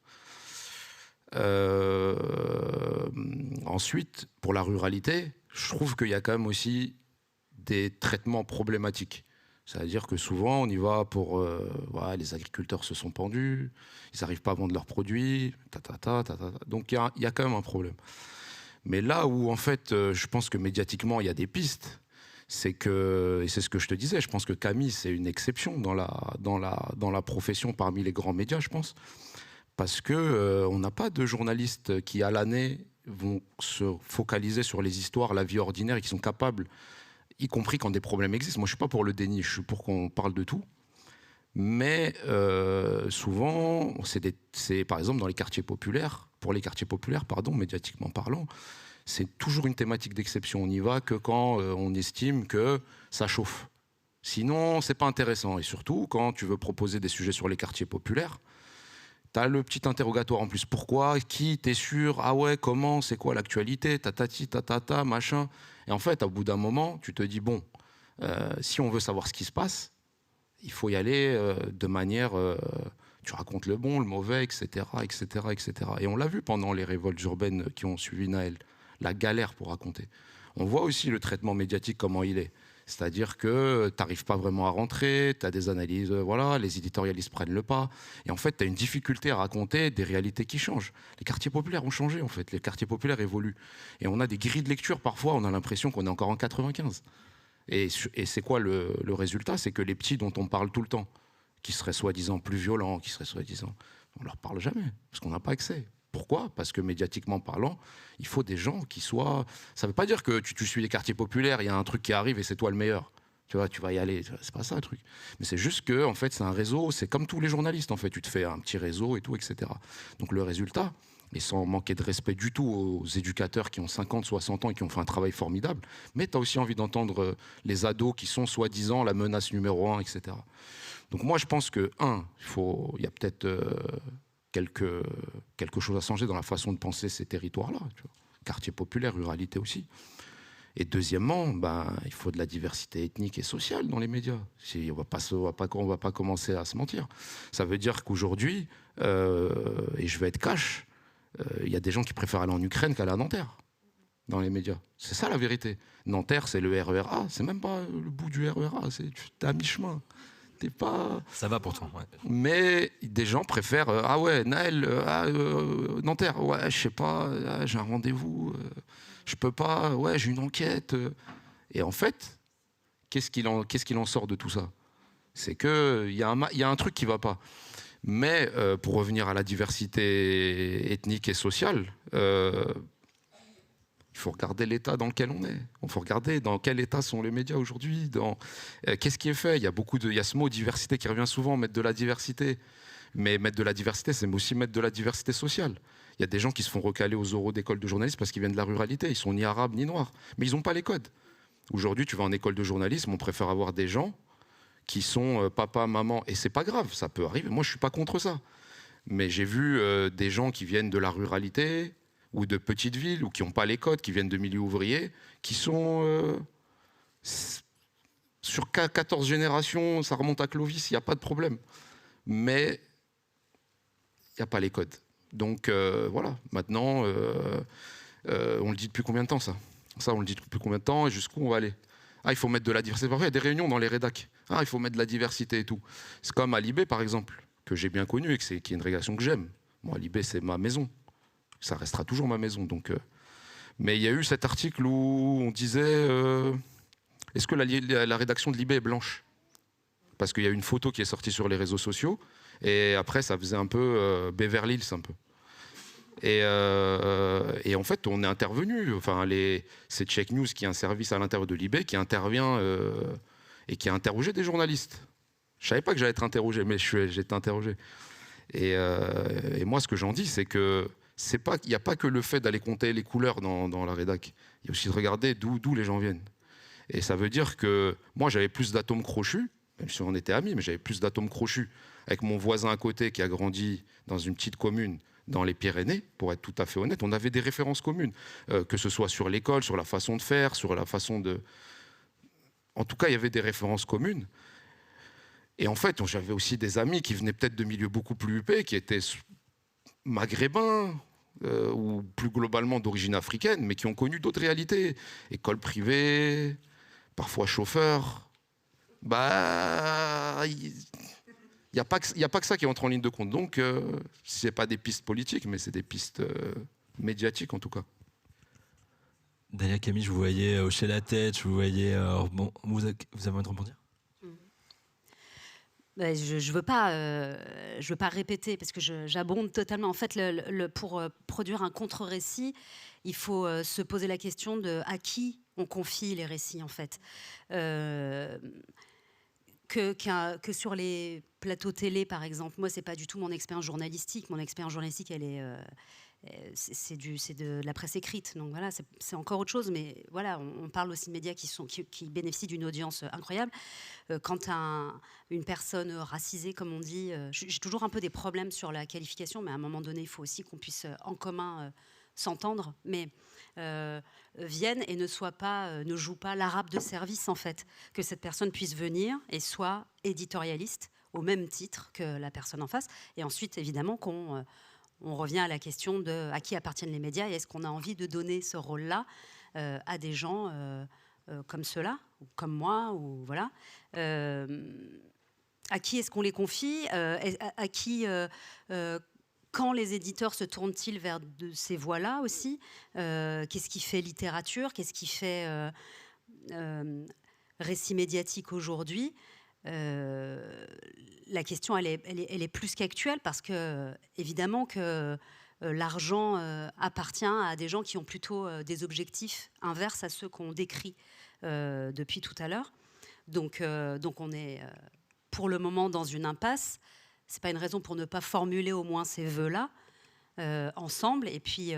Ensuite, pour la ruralité, je trouve qu'il y a quand même aussi des traitements problématiques. C'est-à-dire que souvent, on y va pour... voilà, les agriculteurs se sont pendus, ils n'arrivent pas à vendre leurs produits, donc il y a quand même un problème. Mais là où, en fait, je pense que médiatiquement, il y a des pistes, c'est que, et c'est ce que je te disais, je pense que Camille, c'est une exception dans la profession parmi les grands médias, je pense. Parce qu'on n'a pas de journalistes qui, à l'année, vont se focaliser sur les histoires, la vie ordinaire, et qui sont capables, y compris quand des problèmes existent. Moi, je ne suis pas pour le déni, je suis pour qu'on parle de tout. Mais souvent, c'est par exemple dans les quartiers populaires, pour les quartiers populaires, médiatiquement parlant, c'est toujours une thématique d'exception. On n'y va que quand on estime que ça chauffe. Sinon, ce n'est pas intéressant. Et surtout, quand tu veux proposer des sujets sur les quartiers populaires, T'as le petit interrogatoire en plus. Pourquoi? Qui? T'es sûr? Ah ouais, comment? C'est quoi l'actualité? Tatati, tatata, machin. Et en fait, au bout d'un moment, tu te dis, bon, si on veut savoir ce qui se passe, il faut y aller de manière... tu racontes le bon, le mauvais, etc., etc., etc. Et on l'a vu pendant les révoltes urbaines qui ont suivi Naël. La galère pour raconter. On voit aussi le traitement médiatique, comment il est. C'est-à-dire que tu n'arrives pas vraiment à rentrer, tu as des analyses, voilà, les éditorialistes prennent le pas. Et en fait, tu as une difficulté à raconter des réalités qui changent. Les quartiers populaires ont changé, en fait. Les quartiers populaires évoluent. Et on a des grilles de lecture, parfois, on a l'impression qu'on est encore en 95. Et c'est quoi le résultat? C'est que les petits dont on parle tout le temps, qui seraient soi-disant plus violents, qui seraient soi-disant... On ne leur parle jamais, parce qu'on n'a pas accès. Pourquoi? Parce que médiatiquement parlant, il faut des gens qui soient... Ça ne veut pas dire que tu suis les quartiers populaires, il y a un truc qui arrive et c'est toi le meilleur. Tu vois, tu vas y aller. C'est pas ça le truc. Mais c'est juste que, en fait, c'est un réseau, c'est comme tous les journalistes, en fait. Tu te fais un petit réseau et tout, etc. Donc le résultat, et sans manquer de respect du tout aux éducateurs qui ont 50, 60 ans et qui ont fait un travail formidable, mais tu as aussi envie d'entendre les ados qui sont soi-disant la menace numéro 1, etc. Donc moi, je pense que, il y a peut-être... quelque chose à changer dans la façon de penser ces territoires-là. Quartier populaire, ruralité aussi. Et deuxièmement, il faut de la diversité ethnique et sociale dans les médias. On ne va pas commencer à se mentir. Ça veut dire qu'aujourd'hui, et je vais être cash, il y a des gens qui préfèrent aller en Ukraine qu'aller à Nanterre dans les médias. C'est ça la vérité. Nanterre, c'est le RER A. C'est même pas le bout du RER A. T'es à mi-chemin. Pas... Ça va pourtant, ouais. Mais des gens préfèrent ah ouais, Naël, Nanterre, ouais, je sais pas, j'ai un rendez-vous, je peux pas, ouais, j'ai une enquête. Et en fait, qu'est-ce qu'il en sort de tout ça? C'est qu'il y a un truc qui va pas. Mais pour revenir à la diversité ethnique et sociale, il faut regarder l'état dans lequel on est. Il faut regarder dans quel état sont les médias aujourd'hui. Qu'est-ce qui est fait? Il y a ce mot diversité qui revient souvent, mettre de la diversité. Mais mettre de la diversité, c'est aussi mettre de la diversité sociale. Il y a des gens qui se font recaler aux oraux d'école de journalisme parce qu'ils viennent de la ruralité. Ils sont ni arabes ni noirs. Mais ils n'ont pas les codes. Aujourd'hui, tu vas en école de journalisme, on préfère avoir des gens qui sont papa, maman. Et c'est pas grave, ça peut arriver. Moi, je suis pas contre ça. Mais j'ai vu des gens qui viennent de la ruralité ou de petites villes, ou qui n'ont pas les codes, qui viennent de milieux ouvriers, qui sont... sur 14 générations, ça remonte à Clovis, il n'y a pas de problème. Mais il n'y a pas les codes. Donc voilà, maintenant, on le dit depuis combien de temps, ça? Ça, on le dit depuis combien de temps, et jusqu'où on va aller? Ah, il faut mettre de la diversité. Parfois, il y a des réunions dans les rédacs. Ah, il faut mettre de la diversité et tout. C'est comme à Libé, par exemple, que j'ai bien connu, et qui est une rédaction que j'aime. Moi, Libé, c'est ma maison. Ça restera toujours ma maison. Donc, mais il y a eu cet article où on disait est-ce que la rédaction de Libé est blanche? Parce qu'il y a une photo qui est sortie sur les réseaux sociaux et après ça faisait un peu Beverly Hills un peu. Et en fait on est intervenu. Enfin, c'est Check News qui est un service à l'intérieur de Libé qui intervient et qui a interrogé des journalistes. Je savais pas que j'allais être interrogé, mais j'ai été interrogé. Et moi ce que j'en dis c'est que il n'y a pas que le fait d'aller compter les couleurs dans la rédac. Il y a aussi de regarder d'où les gens viennent. Et ça veut dire que moi, j'avais plus d'atomes crochus, même si on était amis, mais j'avais plus d'atomes crochus avec mon voisin à côté qui a grandi dans une petite commune dans les Pyrénées, pour être tout à fait honnête. On avait des références communes, que ce soit sur l'école, sur la façon de faire, sur la façon de... En tout cas, il y avait des références communes. Et en fait, j'avais aussi des amis qui venaient peut-être de milieux beaucoup plus huppés, qui étaient maghrébins, ou plus globalement d'origine africaine, mais qui ont connu d'autres réalités. École privée, parfois chauffeur. Il n'y a pas que ça qui entre en ligne de compte. Donc, ce n'est pas des pistes politiques, mais c'est des pistes médiatiques en tout cas. Dalia, Camille, je vous voyais hocher la tête, je vous voyais... bon, vous avez envie de rebondir? Je veux pas répéter parce que j'abonde totalement. En fait, pour produire un contre-récit, il faut se poser la question de à qui on confie les récits, en fait. Que sur les plateaux télé, par exemple, moi, c'est pas du tout mon expérience journalistique. Mon expérience journalistique, elle c'est de la presse écrite. Donc voilà, c'est encore autre chose. Mais voilà, on parle aussi de médias qui bénéficient d'une audience incroyable. Quand une personne racisée, comme on dit, j'ai toujours un peu des problèmes sur la qualification, mais à un moment donné, il faut aussi qu'on puisse en commun s'entendre, mais vienne et ne joue pas l'arabe de service, en fait. Que cette personne puisse venir et soit éditorialiste au même titre que la personne en face. Et ensuite, évidemment, on revient à la question de à qui appartiennent les médias et est-ce qu'on a envie de donner ce rôle-là à des gens comme ceux-là, ou comme moi, ou voilà. À qui est-ce qu'on les confie, à qui quand les éditeurs se tournent-ils vers ces voies-là aussi, qu'est-ce qui fait littérature, qu'est-ce qui fait récit médiatique aujourd'hui. La question, elle est plus qu'actuelle parce que, évidemment, que l'argent appartient à des gens qui ont plutôt des objectifs inverses à ceux qu'on décrit depuis tout à l'heure. Donc on est pour le moment dans une impasse. C'est pas une raison pour ne pas formuler au moins ces vœux-là ensemble. Et puis,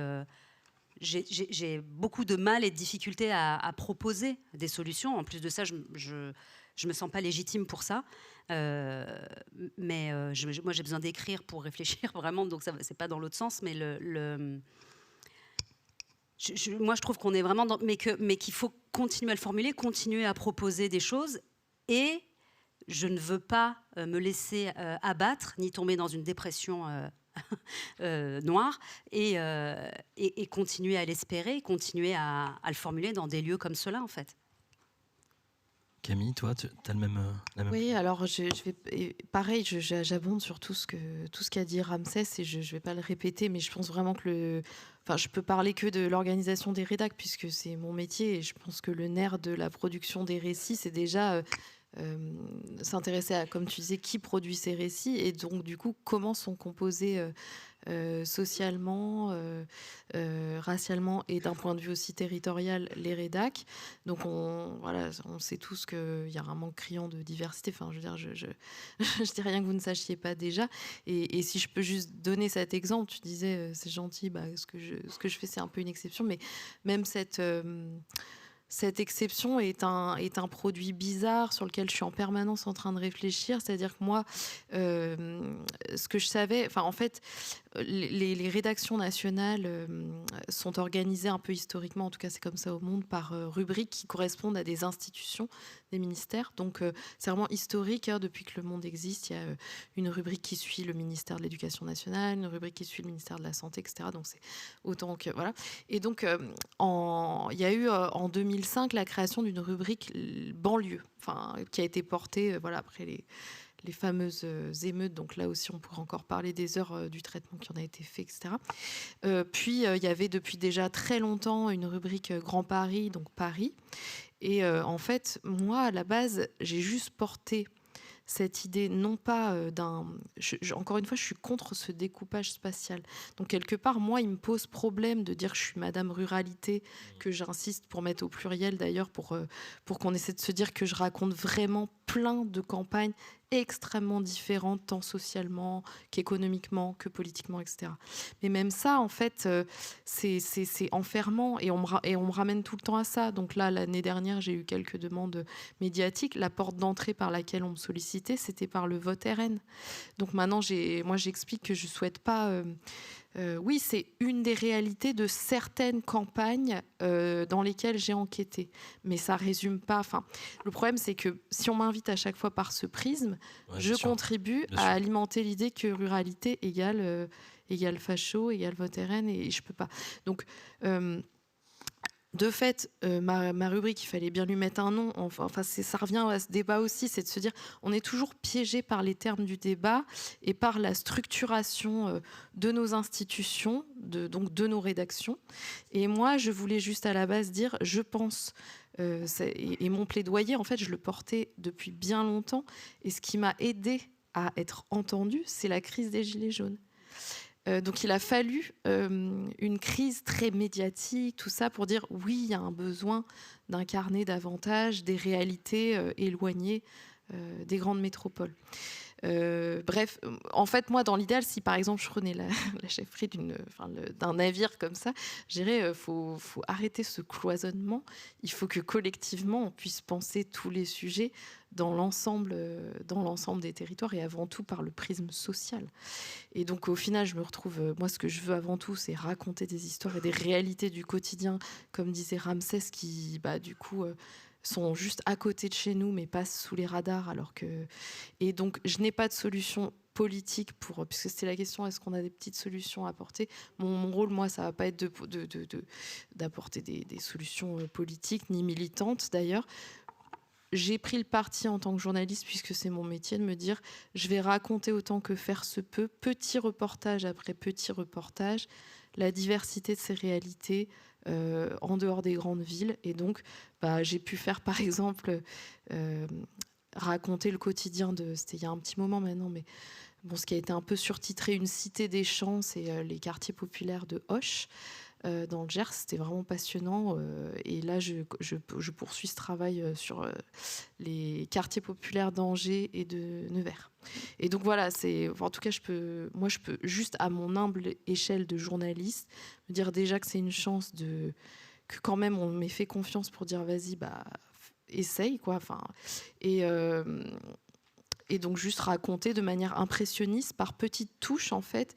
j'ai beaucoup de mal et de difficultés à proposer des solutions. En plus de ça, je me sens pas légitime pour ça. Mais moi, j'ai besoin d'écrire pour réfléchir vraiment. Donc, c'est pas dans l'autre sens. Mais moi, je trouve qu'on est vraiment mais qu'il faut continuer à le formuler, continuer à proposer des choses. Et je ne veux pas me laisser abattre, ni tomber dans une dépression noire, et continuer à l'espérer, continuer à le formuler dans des lieux comme cela, en fait. Camille, toi, tu as la même... Oui, alors pareil, j'abonde sur tout ce qu'a dit Ramsès, et je ne vais pas le répéter, mais je pense vraiment que je peux parler que de l'organisation des rédacs, puisque c'est mon métier, et je pense que le nerf de la production des récits, c'est déjà s'intéresser à, comme tu disais, qui produit ces récits, et donc du coup, comment sont composés socialement, racialement et d'un point de vue aussi territorial les rédacs. Donc on sait tous qu'il y a un manque criant de diversité. Enfin, je veux dire, je dis rien que vous ne sachiez pas déjà. Et si je peux juste donner cet exemple, tu disais c'est gentil, ce que je fais c'est un peu une exception, mais même cette exception est un produit bizarre sur lequel je suis en permanence en train de réfléchir. C'est-à-dire que moi, ce que je savais... en fait, les rédactions nationales sont organisées un peu historiquement, en tout cas c'est comme ça au monde, par rubriques qui correspondent à des institutions, des ministères. Donc c'est vraiment historique. Depuis que le monde existe, il y a une rubrique qui suit le ministère de l'Éducation nationale, une rubrique qui suit le ministère de la Santé, etc. Donc c'est autant que... Voilà. Et donc, il y a eu en 2005 la création d'une rubrique banlieue, qui a été portée après les fameuses émeutes. Donc là aussi, on pourrait encore parler des heures du traitement qui en a été fait, etc. Puis, il y avait depuis déjà très longtemps une rubrique Grand Paris, donc Paris. Et en fait, moi, à la base, j'ai juste porté cette idée, non pas encore une fois, je suis contre ce découpage spatial. Donc, quelque part, moi, il me pose problème de dire que je suis Madame Ruralité, que j'insiste pour mettre au pluriel, d'ailleurs, pour qu'on essaie de se dire que je raconte vraiment plein de campagnes extrêmement différentes, tant socialement qu'économiquement, que politiquement, etc. Mais même ça, en fait, c'est enfermant, et on me ramène tout le temps à ça. Donc là, l'année dernière, j'ai eu quelques demandes médiatiques. La porte d'entrée par laquelle on me sollicitait, c'était par le vote RN. Donc maintenant, j'explique que je ne souhaite pas... oui, c'est une des réalités de certaines campagnes dans lesquelles j'ai enquêté. Mais ça ne résume pas... le problème, c'est que si on m'invite à chaque fois par ce prisme, je contribue à alimenter l'idée que ruralité égale facho, égale vote RN, et je ne peux pas. Donc... de fait, ma rubrique, il fallait bien lui mettre un nom. Ça revient à ce débat aussi, c'est de se dire, on est toujours piégé par les termes du débat et par la structuration de nos institutions, donc de nos rédactions. Et moi, je voulais juste à la base dire, je pense, et mon plaidoyer, en fait, je le portais depuis bien longtemps. Et ce qui m'a aidé à être entendue, c'est la crise des Gilets jaunes. Donc il a fallu une crise très médiatique, tout ça, pour dire oui, il y a un besoin d'incarner davantage des réalités éloignées des grandes métropoles. Bref, en fait, moi, dans l'idéal, si par exemple je prenais la chefferie d'un navire comme ça, je dirais faut arrêter ce cloisonnement. Il faut que collectivement, on puisse penser tous les sujets dans l'ensemble des territoires et avant tout par le prisme social. Et donc, au final, je me retrouve... moi, ce que je veux avant tout, c'est raconter des histoires et des réalités du quotidien, comme disait Ramsès, qui, du coup... sont juste à côté de chez nous, mais passent sous les radars. Et donc, je n'ai pas de solution politique puisque c'était la question, est-ce qu'on a des petites solutions à apporter ? Mon rôle, moi, ça ne va pas être d'apporter des solutions politiques, ni militantes d'ailleurs. J'ai pris le parti en tant que journaliste, puisque c'est mon métier, de me dire, je vais raconter autant que faire se peut, petit reportage après petit reportage, la diversité de ces réalités, en dehors des grandes villes. Et donc, j'ai pu faire, par exemple, raconter le quotidien c'était il y a un petit moment maintenant, mais bon, ce qui a été un peu surtitré, Une cité des champs, c'est les quartiers populaires de Auch, dans le Gers. C'était vraiment passionnant. Et là, je poursuis ce travail sur les quartiers populaires d'Angers et de Nevers. Et donc voilà, en tout cas, je peux juste à mon humble échelle de journaliste me dire déjà que c'est une chance que quand même on m'ait fait confiance pour dire vas-y, essaye quoi. Et donc juste raconter de manière impressionniste par petites touches en fait.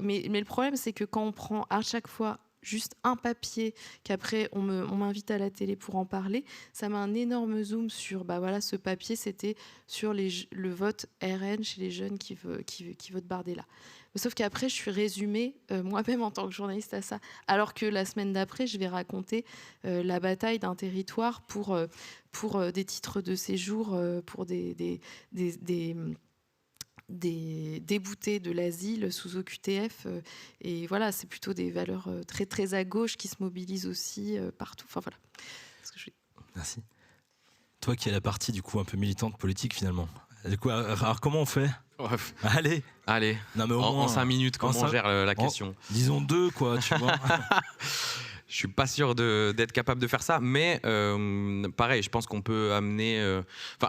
Mais le problème, c'est que quand on prend à chaque fois juste un papier, qu'après on m'invite à la télé pour en parler, ça met un énorme zoom sur, ce papier, c'était sur le vote RN chez les jeunes qui votent Bardella. Sauf qu'après, je suis résumée moi-même en tant que journaliste à ça, alors que la semaine d'après, je vais raconter la bataille d'un territoire pour des titres de séjour, pour des déboutés de l'asile sous OQTF. Et voilà, c'est plutôt des valeurs très, très à gauche qui se mobilisent aussi partout. Enfin, voilà. Merci. Toi qui es la partie, du coup, un peu militante politique, finalement. Du coup, alors comment on fait ? Allez. Non, mais en 5 minutes, comment on gère la question ? Disons 2, quoi, tu vois. Je suis pas sûr d'être capable de faire ça, mais pareil, je pense qu'on peut amener...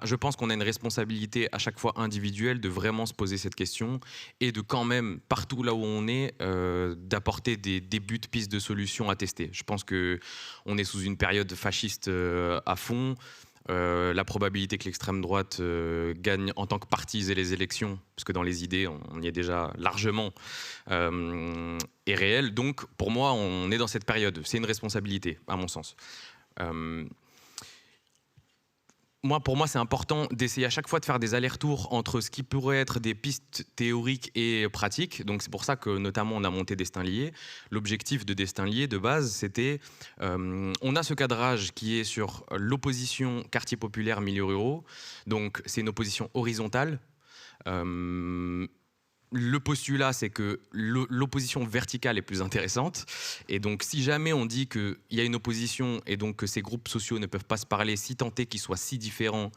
je pense qu'on a une responsabilité à chaque fois individuelle de vraiment se poser cette question et de quand même, partout là où on est, d'apporter des débuts de pistes de solutions à tester. Je pense qu'on est sous une période fasciste à fond. La probabilité que l'extrême droite gagne en tant que parti et les élections, parce que dans les idées, on y est déjà largement, est réelle. Donc, pour moi, on est dans cette période. C'est une responsabilité, à mon sens. Pour moi, c'est important d'essayer à chaque fois de faire des allers-retours entre ce qui pourrait être des pistes théoriques et pratiques. Donc c'est pour ça que notamment on a monté Destin Lié. L'objectif de Destin Lié de base, c'était, on a ce cadrage qui est sur l'opposition quartier populaire, milieux ruraux. Donc c'est une opposition horizontale. Le postulat, c'est que l'opposition verticale est plus intéressante. Et donc, si jamais on dit qu'il y a une opposition et donc que ces groupes sociaux ne peuvent pas se parler, si tant est qu'ils soient si différents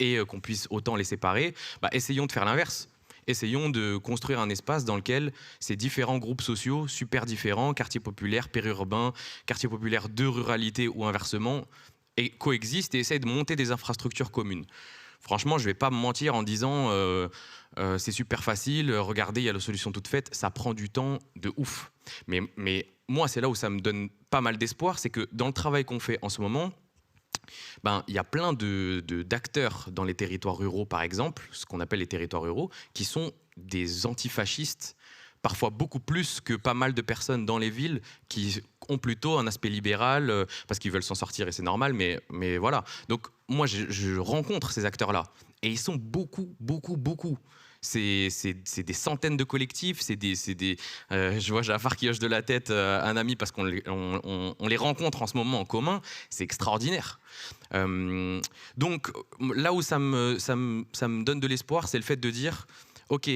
et qu'on puisse autant les séparer, essayons de faire l'inverse. Essayons de construire un espace dans lequel ces différents groupes sociaux, super différents, quartiers populaires, périurbains, quartiers populaires de ruralité ou inversement, coexistent et essayent de monter des infrastructures communes. Franchement, je ne vais pas me mentir en disant c'est super facile, regardez, il y a la solution toute faite. Ça prend du temps de ouf. Mais moi, c'est là où ça me donne pas mal d'espoir, c'est que dans le travail qu'on fait en ce moment, il y a plein d'acteurs dans les territoires ruraux, par exemple, ce qu'on appelle les territoires ruraux, qui sont des antifascistes, parfois beaucoup plus que pas mal de personnes dans les villes qui ont plutôt un aspect libéral parce qu'ils veulent s'en sortir et c'est normal, mais voilà. Donc moi, je rencontre ces acteurs-là et ils sont beaucoup. C'est des centaines de collectifs, je vois Jafar qui hoche de la tête un ami parce qu'on les rencontre en ce moment en commun, c'est extraordinaire. Donc là où ça me donne de l'espoir, c'est le fait de dire, ok,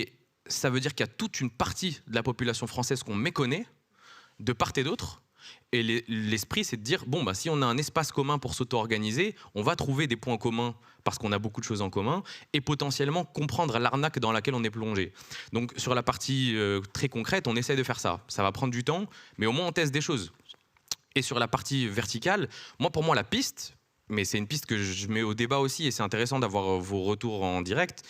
ça veut dire qu'il y a toute une partie de la population française qu'on méconnaît, de part et d'autre. Et l'esprit, c'est de dire, si on a un espace commun pour s'auto-organiser, on va trouver des points communs parce qu'on a beaucoup de choses en commun et potentiellement comprendre l'arnaque dans laquelle on est plongé. Donc sur la partie très concrète, on essaie de faire ça. Ça va prendre du temps, mais au moins on teste des choses. Et sur la partie verticale, pour moi, la piste, mais c'est une piste que je mets au débat aussi et c'est intéressant d'avoir vos retours en direct.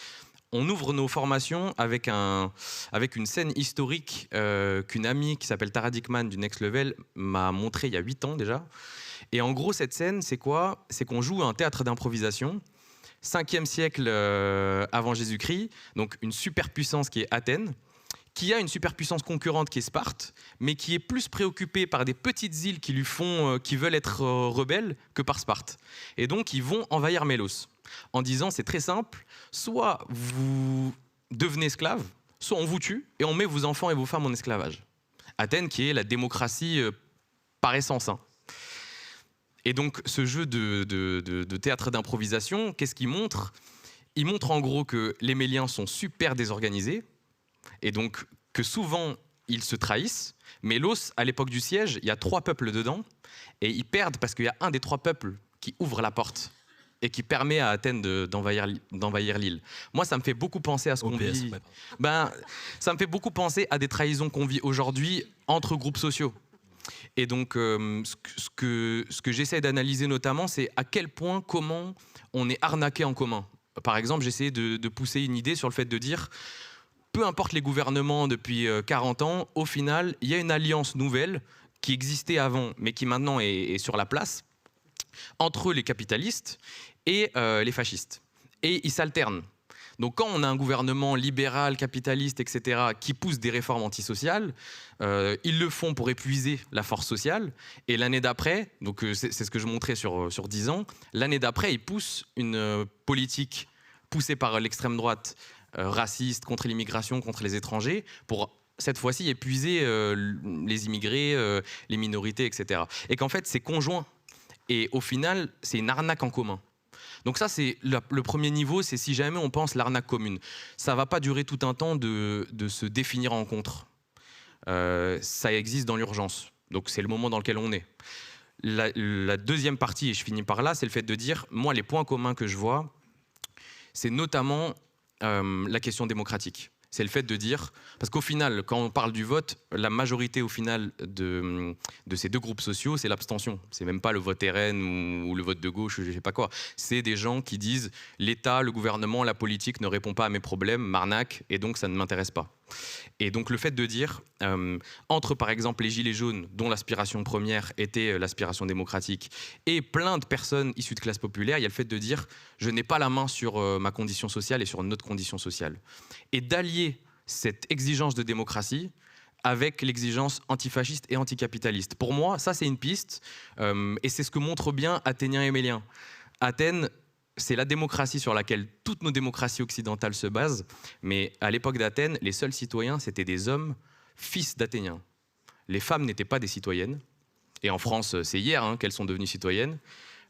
on ouvre nos formations avec une scène historique qu'une amie qui s'appelle Tara Dickman du Next Level m'a montrée il y a 8 ans déjà. Et en gros, cette scène, c'est quoi? C'est qu'on joue un théâtre d'improvisation, 5e siècle avant Jésus-Christ, donc une superpuissance qui est Athènes, qui a une superpuissance concurrente qui est Sparte, mais qui est plus préoccupée par des petites îles qui veulent être rebelles que par Sparte. Et donc, ils vont envahir Mélos, en disant, c'est très simple, soit vous devenez esclave, soit on vous tue et on met vos enfants et vos femmes en esclavage. Athènes qui est la démocratie par essence. Hein. Et donc ce jeu de théâtre d'improvisation, qu'est-ce qu'il montre? Il montre en gros que les Méliens sont super désorganisés et donc que souvent ils se trahissent. Mélos, à l'époque du siège, il y a 3 peuples dedans et ils perdent parce qu'il y a un des 3 peuples qui ouvre la porte et qui permet à Athènes d'envahir l'île. Moi, ça me fait beaucoup penser à ce qu'on vit. Ça me fait beaucoup penser à des trahisons qu'on vit aujourd'hui entre groupes sociaux. Et donc, ce que j'essaie d'analyser notamment, c'est à quel point, comment on est arnaqué en commun. Par exemple, j'essaie de pousser une idée sur le fait de dire, peu importe les gouvernements depuis 40 ans, au final, il y a une alliance nouvelle qui existait avant, mais qui maintenant est sur la place, entre les capitalistes et les fascistes. Et ils s'alternent. Donc quand on a un gouvernement libéral, capitaliste, etc., qui pousse des réformes antisociales, ils le font pour épuiser la force sociale. Et l'année d'après, donc c'est ce que je montrais sur 10 ans, l'année d'après, ils poussent une politique poussée par l'extrême droite, raciste, contre l'immigration, contre les étrangers, pour cette fois-ci épuiser les immigrés, les minorités, etc. Et qu'en fait, c'est conjoint. Et au final, c'est une arnaque en commun. Donc ça, c'est le premier niveau, c'est si jamais on pense l'arnaque commune. Ça ne va pas durer tout un temps de se définir en contre. Ça existe dans l'urgence. Donc c'est le moment dans lequel on est. La deuxième partie, et je finis par là, c'est le fait de dire, moi, les points communs que je vois, c'est notamment la question démocratique. C'est le fait de dire, parce qu'au final, quand on parle du vote, la majorité au final de ces 2 groupes sociaux, c'est l'abstention. C'est même pas le vote RN ou le vote de gauche, je sais pas quoi. C'est des gens qui disent l'État, le gouvernement, la politique ne répond pas à mes problèmes, m'arnaque, et donc ça ne m'intéresse pas. Et donc le fait de dire, entre par exemple les Gilets jaunes, dont l'aspiration première était l'aspiration démocratique, et plein de personnes issues de classes populaires, il y a le fait de dire, je n'ai pas la main sur ma condition sociale et sur notre condition sociale. Et d'allier cette exigence de démocratie avec l'exigence antifasciste et anticapitaliste. Pour moi, ça c'est une piste, et c'est ce que montrent bien Athéniens et Méliens. Athènes, c'est la démocratie sur laquelle toutes nos démocraties occidentales se basent, mais à l'époque d'Athènes, les seuls citoyens, c'était des hommes fils d'Athéniens. Les femmes n'étaient pas des citoyennes, et en France, c'est hier qu'elles sont devenues citoyennes.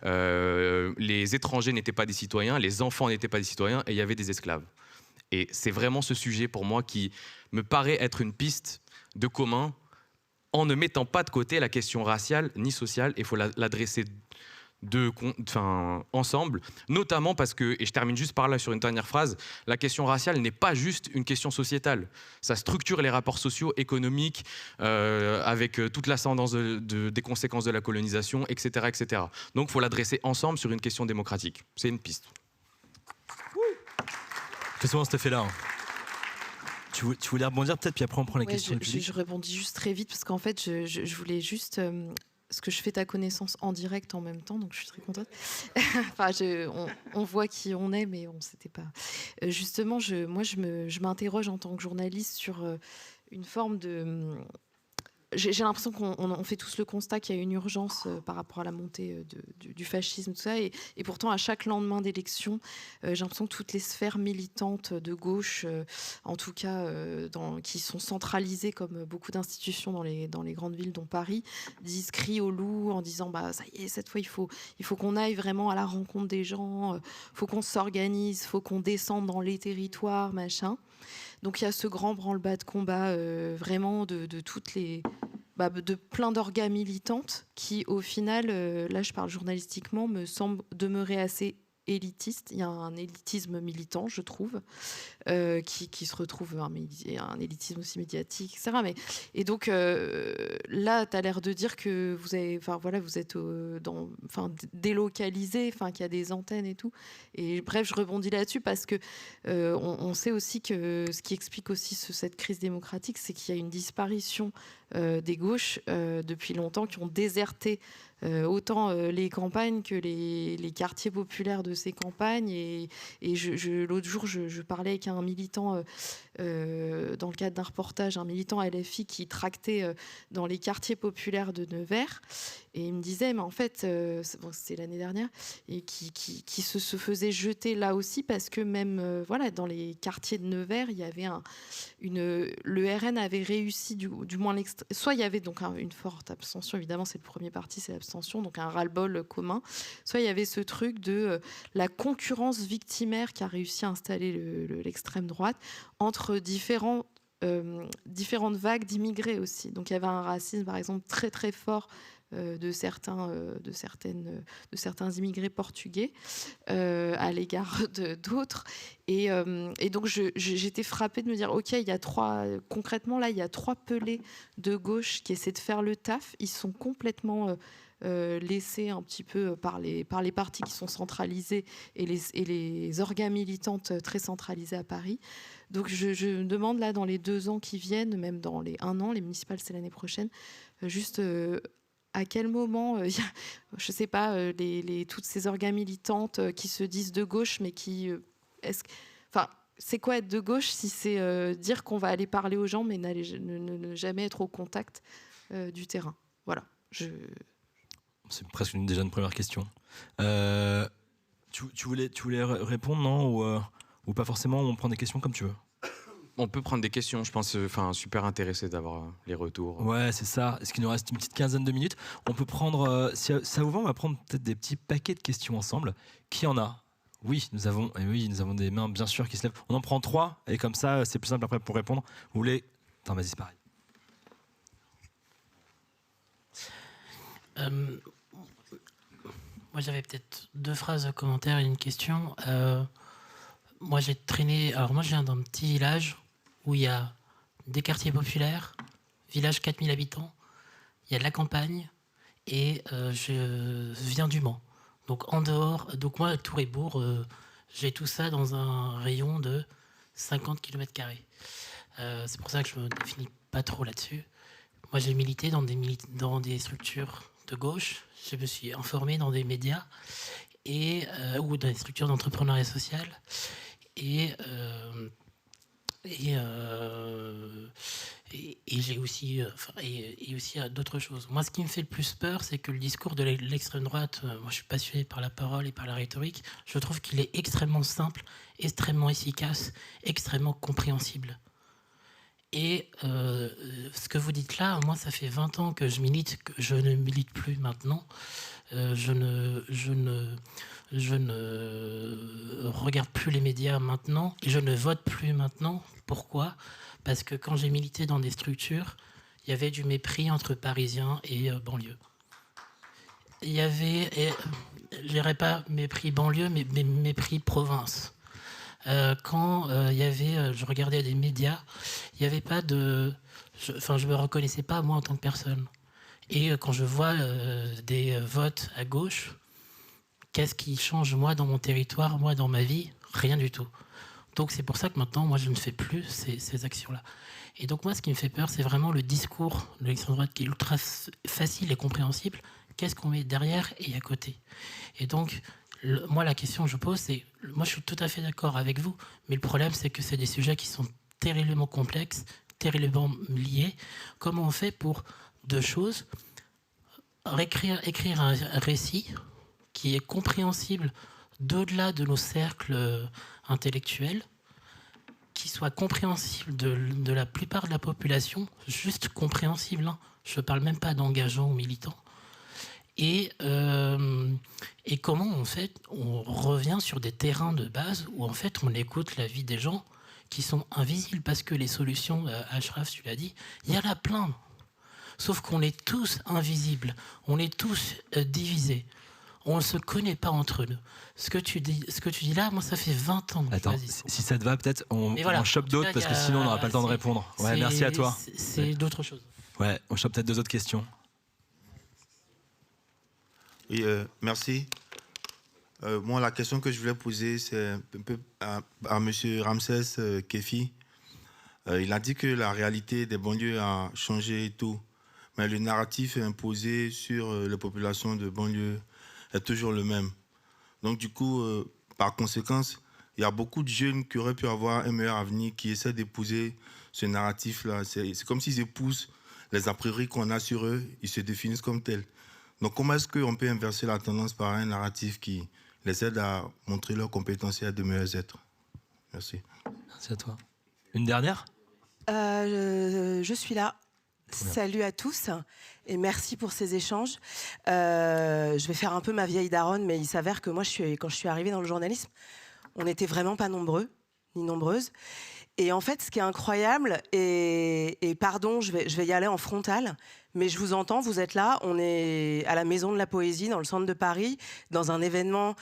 Les étrangers n'étaient pas des citoyens, les enfants n'étaient pas des citoyens, et il y avait des esclaves. Et c'est vraiment ce sujet pour moi qui me paraît être une piste de commun, en ne mettant pas de côté la question raciale ni sociale, il faut l'adresser ensemble, notamment parce que, et je termine juste par là sur une dernière phrase, la question raciale n'est pas juste une question sociétale. Ça structure les rapports sociaux, économiques, avec toute l'ascendance des conséquences de la colonisation, etc. etc. Donc il faut l'adresser ensemble sur une question démocratique. C'est une piste. C'est souvent cet effet-là. Tu voulais rebondir peut-être, puis après on prend les questions du public. Je rebondis juste très vite, parce qu'en fait, je voulais juste... parce que je fais ta connaissance en direct en même temps, donc je suis très contente. Enfin, on voit qui on est, mais on ne s'était pas... justement, moi, je m'interroge en tant que journaliste sur une forme de... J'ai l'impression qu'on fait tous le constat qu'il y a une urgence par rapport à la montée du fascisme, tout ça. Et pourtant, à chaque lendemain d'élection, j'ai l'impression que toutes les sphères militantes de gauche, en tout cas, qui sont centralisées comme beaucoup d'institutions dans les grandes villes, dont Paris, disent cri au loup en disant ça y est, cette fois, il faut qu'on aille vraiment à la rencontre des gens, faut qu'on s'organise, faut qu'on descende dans les territoires, machin. Donc il y a ce grand branle-bas de combat vraiment de toutes les... de plein d'orgas militantes qui, au final, là je parle journalistiquement, me semble demeurer assez élitiste. Il y a un élitisme militant, je trouve, qui se retrouve un élitisme aussi médiatique, etc. Et donc là, tu as l'air de dire que vous êtes délocalisé, qu'il y a des antennes et tout. Et bref, je rebondis là-dessus parce que on sait aussi que ce qui explique aussi cette crise démocratique, c'est qu'il y a une disparition des gauches depuis longtemps, qui ont déserté autant les campagnes que les quartiers populaires de ces campagnes. Et l'autre jour, je parlais avec un militant, dans le cadre d'un reportage, un militant LFI qui tractait dans les quartiers populaires de Nevers. Et il me disait, mais en fait, c'est l'année dernière, et qui se faisait jeter là aussi, parce que même dans les quartiers de Nevers, il y avait le RN avait réussi, du moins soit il y avait donc une forte abstention, évidemment c'est le premier parti, c'est l'abstention, donc un ras-le-bol commun, soit il y avait ce truc de la concurrence victimaire qui a réussi à installer l'extrême droite entre différentes vagues d'immigrés aussi. Donc il y avait un racisme par exemple très très fort de certains immigrés portugais à l'égard d'autres. Et donc j'étais frappée de me dire, ok, il y a concrètement là, il y a 3 pelés de gauche qui essaient de faire le taf. Ils sont complètement laissés un petit peu par les partis qui sont centralisés et les organes militantes très centralisés à Paris. Donc je me demande là, dans les 2 ans qui viennent, même dans les 1 an, les municipales c'est l'année prochaine, juste à quel moment, je ne sais pas, toutes ces organes militantes qui se disent de gauche, mais qui... c'est quoi être de gauche si c'est dire qu'on va aller parler aux gens, mais ne jamais être au contact du terrain? Voilà. C'est presque déjà une première question. Tu voulais répondre, non, ou pas forcément? On prend des questions comme tu veux. On peut prendre des questions, je pense, super intéressé d'avoir les retours. Ouais, c'est ça. Est-ce qu'il nous reste une petite quinzaine de minutes? On peut prendre, si ça vous va, on va prendre peut-être des petits paquets de questions ensemble. Qui en a? Oui, nous avons des mains, bien sûr, qui se lèvent. On en prend 3, et comme ça, c'est plus simple après pour répondre. Vous voulez... Attends, vas-y, c'est pareil. Moi, j'avais peut-être 2 phrases de commentaire et une question. Moi, j'ai traîné... Alors, moi, je viens d'un petit village où il y a des quartiers populaires, village 4000 habitants, il y a de la campagne, et je viens du Mans. Donc, en dehors... Donc, moi, Tours et Bourg, j'ai tout ça dans un rayon de 50 km². C'est pour ça que je ne me définis pas trop là-dessus. Moi, j'ai milité dans des structures de gauche. Je me suis informé dans des médias ou dans des structures d'entrepreneuriat social. Et j'ai aussi, d'autres choses. Moi, ce qui me fait le plus peur, c'est que le discours de l'extrême droite, moi je suis passionné par la parole et par la rhétorique, je trouve qu'il est extrêmement simple, extrêmement efficace, extrêmement compréhensible. Et ce que vous dites là, moi ça fait 20 ans que je milite, que je ne milite plus maintenant. Je ne regarde plus les médias maintenant et je ne vote plus maintenant. Pourquoi? Parce que quand j'ai milité dans des structures, il y avait du mépris entre Parisiens et banlieue. Il y avait, je dirais pas mépris banlieue, mais mépris province. Quand il y avait, je regardais des médias, il n'y avait pas de... je me reconnaissais pas moi en tant que personne. Et quand je vois des votes à gauche, qu'est-ce qui change moi dans mon territoire, moi dans ma vie? Rien du tout. Donc c'est pour ça que maintenant, moi je ne fais plus ces actions-là. Et donc moi ce qui me fait peur, c'est vraiment le discours de l'extrême droite qui est ultra facile et compréhensible. Qu'est-ce qu'on met derrière et à côté? Et donc moi la question que je pose, c'est, moi je suis tout à fait d'accord avec vous, mais le problème c'est que c'est des sujets qui sont terriblement complexes, terriblement liés. Comment on fait pour 2 choses? Écrire un récit qui est compréhensible d'au-delà de nos cercles intellectuels, qui soit compréhensible de la plupart de la population, juste compréhensible, hein. Je ne parle même pas d'engageants ou militants. Et comment en fait on revient sur des terrains de base où en fait on écoute la vie des gens qui sont invisibles, parce que les solutions, Ashraf, tu l'as dit, il y en a plein. Sauf qu'on est tous invisibles, on est tous divisés. On ne se connaît pas entre nous. Ce que tu dis là, moi, ça fait 20 ans que Attends, je fais ça. si ça te va, peut-être on chope En tout d'autres cas, parce que il y a- sinon on n'aura pas le temps de c'est- répondre. Ouais, merci à toi. C'est d'autres choses. Ouais, on chope peut-être 2 autres questions. Oui, merci. Moi, la question que je voulais poser, c'est un peu à M. Ramsès Kefi. Il a dit que la réalité des banlieues a changé et tout, mais le narratif imposé sur les populations de banlieue est toujours le même. Donc, du coup, par conséquence, il y a beaucoup de jeunes qui auraient pu avoir un meilleur avenir, qui essaient d'épouser ce narratif-là. C'est comme s'ils épousent les a priori qu'on a sur eux, ils se définissent comme tels. Donc, comment est-ce qu'on peut inverser la tendance par un narratif qui les aide à montrer leurs compétences et à de meilleurs êtres? Merci. Merci à toi. Une dernière? Je suis là. bien. Salut à tous et merci pour ces échanges. Je vais faire un peu ma vieille daronne, mais il s'avère que moi, quand je suis arrivée dans le journalisme, on n'était vraiment pas nombreux, ni nombreuses. Et en fait, ce qui est incroyable, et pardon, je vais y aller en frontal, mais je vous entends, vous êtes là, on est à la Maison de la Poésie, dans le centre de Paris, dans un événement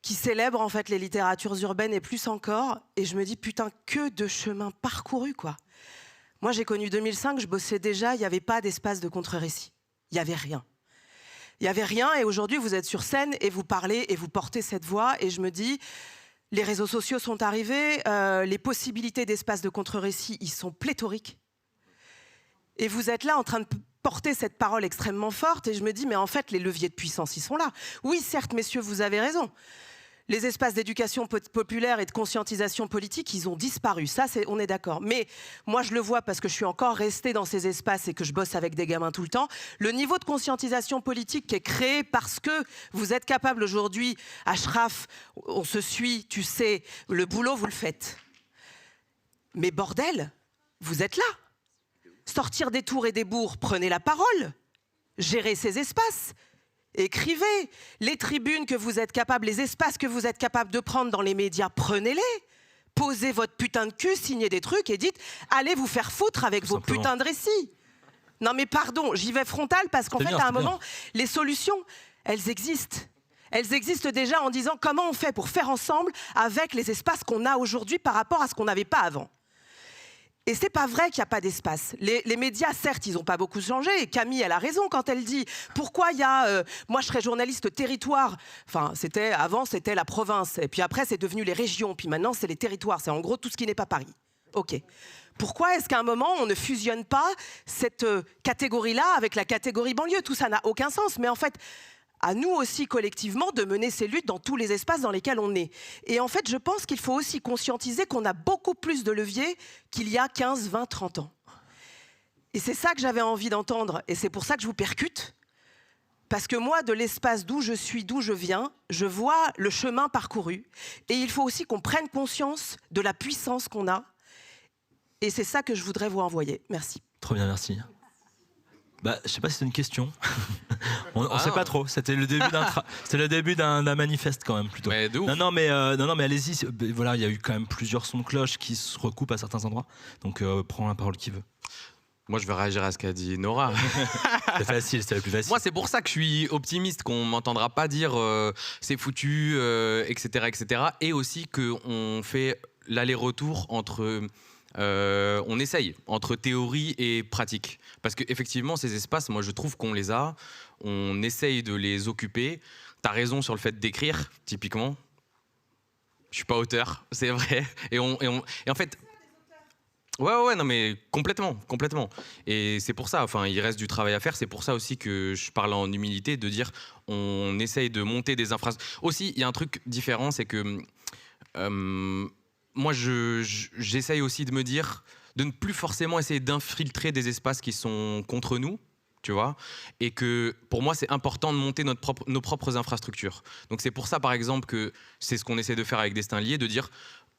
qui célèbre en fait les littératures urbaines et plus encore. Et je me dis, putain, que de chemin parcouru, quoi. Moi, j'ai connu 2005, je bossais déjà, il n'y avait pas d'espace de contre-récit. Il n'y avait rien. Il n'y avait rien, et aujourd'hui, vous êtes sur scène et vous parlez et vous portez cette voix. Et je me dis, les réseaux sociaux sont arrivés, les possibilités d'espace de contre-récit, ils sont pléthoriques. Et vous êtes là en train de porter cette parole extrêmement forte, et je me dis, mais en fait, les leviers de puissance, ils sont là. Oui, certes, messieurs, vous avez raison. Les espaces d'éducation populaire et de conscientisation politique, ils ont disparu. Ça, on est d'accord. Mais moi, je le vois parce que je suis encore restée dans ces espaces et que je bosse avec des gamins tout le temps. Le niveau de conscientisation politique qui est créé parce que vous êtes capable aujourd'hui, Ashraf, on se suit, tu sais, le boulot, vous le faites. Mais bordel, vous êtes là. Sortir des tours et des bourgs, prenez la parole. Gérez ces espaces. Écrivez. Les tribunes que vous êtes capables, les espaces que vous êtes capables de prendre dans les médias, prenez-les. Posez votre putain de cul, signez des trucs et dites allez vous faire foutre avec vos putains de récits. Non mais pardon, j'y vais frontal parce qu'en fait, à un moment, les solutions, elles existent. Elles existent déjà en disant comment on fait pour faire ensemble avec les espaces qu'on a aujourd'hui par rapport à ce qu'on n'avait pas avant. Et c'est pas vrai qu'il n'y a pas d'espace. Les médias, certes, ils n'ont pas beaucoup changé. Et Camille, elle a raison quand elle dit pourquoi il y a. Moi, je serais journaliste territoire. Enfin, avant, c'était la province. Et puis après, c'est devenu les régions. Puis maintenant, c'est les territoires. C'est en gros tout ce qui n'est pas Paris. OK. Pourquoi est-ce qu'à un moment, on ne fusionne pas cette catégorie-là avec la catégorie banlieue? Tout ça n'a aucun sens. Mais en fait, à nous aussi collectivement de mener ces luttes dans tous les espaces dans lesquels on est. Et en fait, je pense qu'il faut aussi conscientiser qu'on a beaucoup plus de leviers qu'il y a 15, 20, 30 ans. Et c'est ça que j'avais envie d'entendre, et c'est pour ça que je vous percute. Parce que moi, de l'espace d'où je suis, d'où je viens, je vois le chemin parcouru. Et il faut aussi qu'on prenne conscience de la puissance qu'on a. Et c'est ça que je voudrais vous envoyer. Merci. Trop bien, merci. Bah, je sais pas si c'est une question. on sait pas trop. C'était le début d'un manifeste quand même plutôt. Mais de ouf. Non mais allez-y. Voilà, il y a eu quand même plusieurs sons de cloche qui se recoupent à certains endroits. Donc prends la parole qui veut. Moi, je vais réagir à ce qu'a dit Nora. C'est facile, c'est le plus facile. Moi, c'est pour ça que je suis optimiste, qu'on m'entendra pas dire c'est foutu, etc., etc. Et aussi qu'on fait l'aller-retour entre... on essaye entre théorie et pratique. Parce qu'effectivement, ces espaces, moi, je trouve qu'on les a. On essaye de les occuper. Tu as raison sur le fait d'écrire, typiquement. Je suis pas auteur, c'est vrai. Et en fait... Ouais, non mais complètement. Et c'est pour ça, enfin, il reste du travail à faire. C'est pour ça aussi que je parle en humilité, de dire on essaye de monter des infrastructures. Aussi, il y a un truc différent, c'est que moi, j'essaye aussi de me dire de ne plus forcément essayer d'infiltrer des espaces qui sont contre nous, tu vois, et que pour moi, c'est important de monter nos propres infrastructures. Donc c'est pour ça, par exemple, que c'est ce qu'on essaie de faire avec Destin Lié, de dire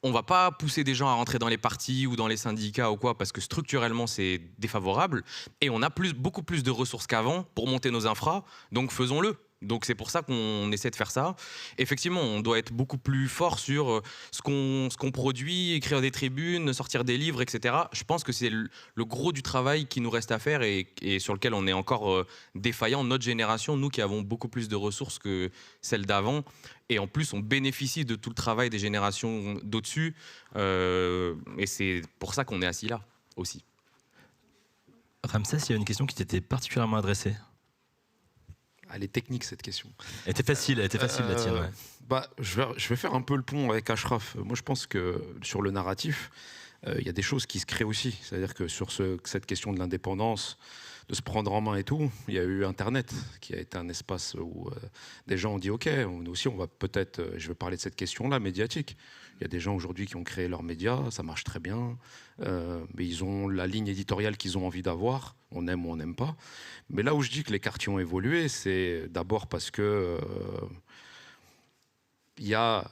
on va pas pousser des gens à rentrer dans les partis ou dans les syndicats ou quoi, parce que structurellement, c'est défavorable, et on a beaucoup plus de ressources qu'avant pour monter nos infras, donc faisons-le. Donc c'est pour ça qu'on essaie de faire ça. Effectivement, on doit être beaucoup plus fort sur ce qu'on produit, écrire des tribunes, sortir des livres, etc. Je pense que c'est le gros du travail qui nous reste à faire et sur lequel on est encore défaillant. Notre génération, nous qui avons beaucoup plus de ressources que celle d'avant, et en plus on bénéficie de tout le travail des générations d'au-dessus. Et c'est pour ça qu'on est assis là aussi. Ramsès, il y a une question qui t'était particulièrement adressée. Elle est technique cette question. Elle était facile la tienne. Ouais. Bah, je vais faire un peu le pont avec Ashraf. Moi, je pense que sur le narratif, il y a des choses qui se créent aussi. C'est-à-dire que sur cette question de l'indépendance, de se prendre en main et tout, il y a eu Internet qui a été un espace où des gens ont dit ok, nous aussi on va peut-être, je vais parler de cette question-là, médiatique. Il y a des gens aujourd'hui qui ont créé leurs médias, ça marche très bien, mais ils ont la ligne éditoriale qu'ils ont envie d'avoir, on aime ou on n'aime pas. Mais là où je dis que les quartiers ont évolué, c'est d'abord parce que il y a,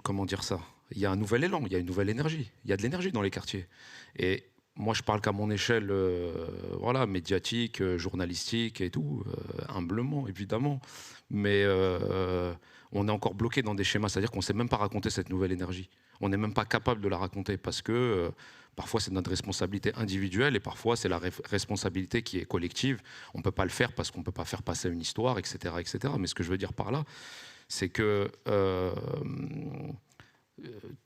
comment dire ça, il y a un nouvel élan, il y a une nouvelle énergie, il y a de l'énergie dans les quartiers. Et moi, je parle qu'à mon échelle, voilà, médiatique, journalistique et tout, humblement, évidemment. Mais on est encore bloqué dans des schémas, c'est-à-dire qu'on ne sait même pas raconter cette nouvelle énergie. On n'est même pas capable de la raconter parce que parfois c'est notre responsabilité individuelle et parfois c'est la responsabilité qui est collective. On ne peut pas le faire parce qu'on ne peut pas faire passer une histoire, etc., etc. Mais ce que je veux dire par là, c'est que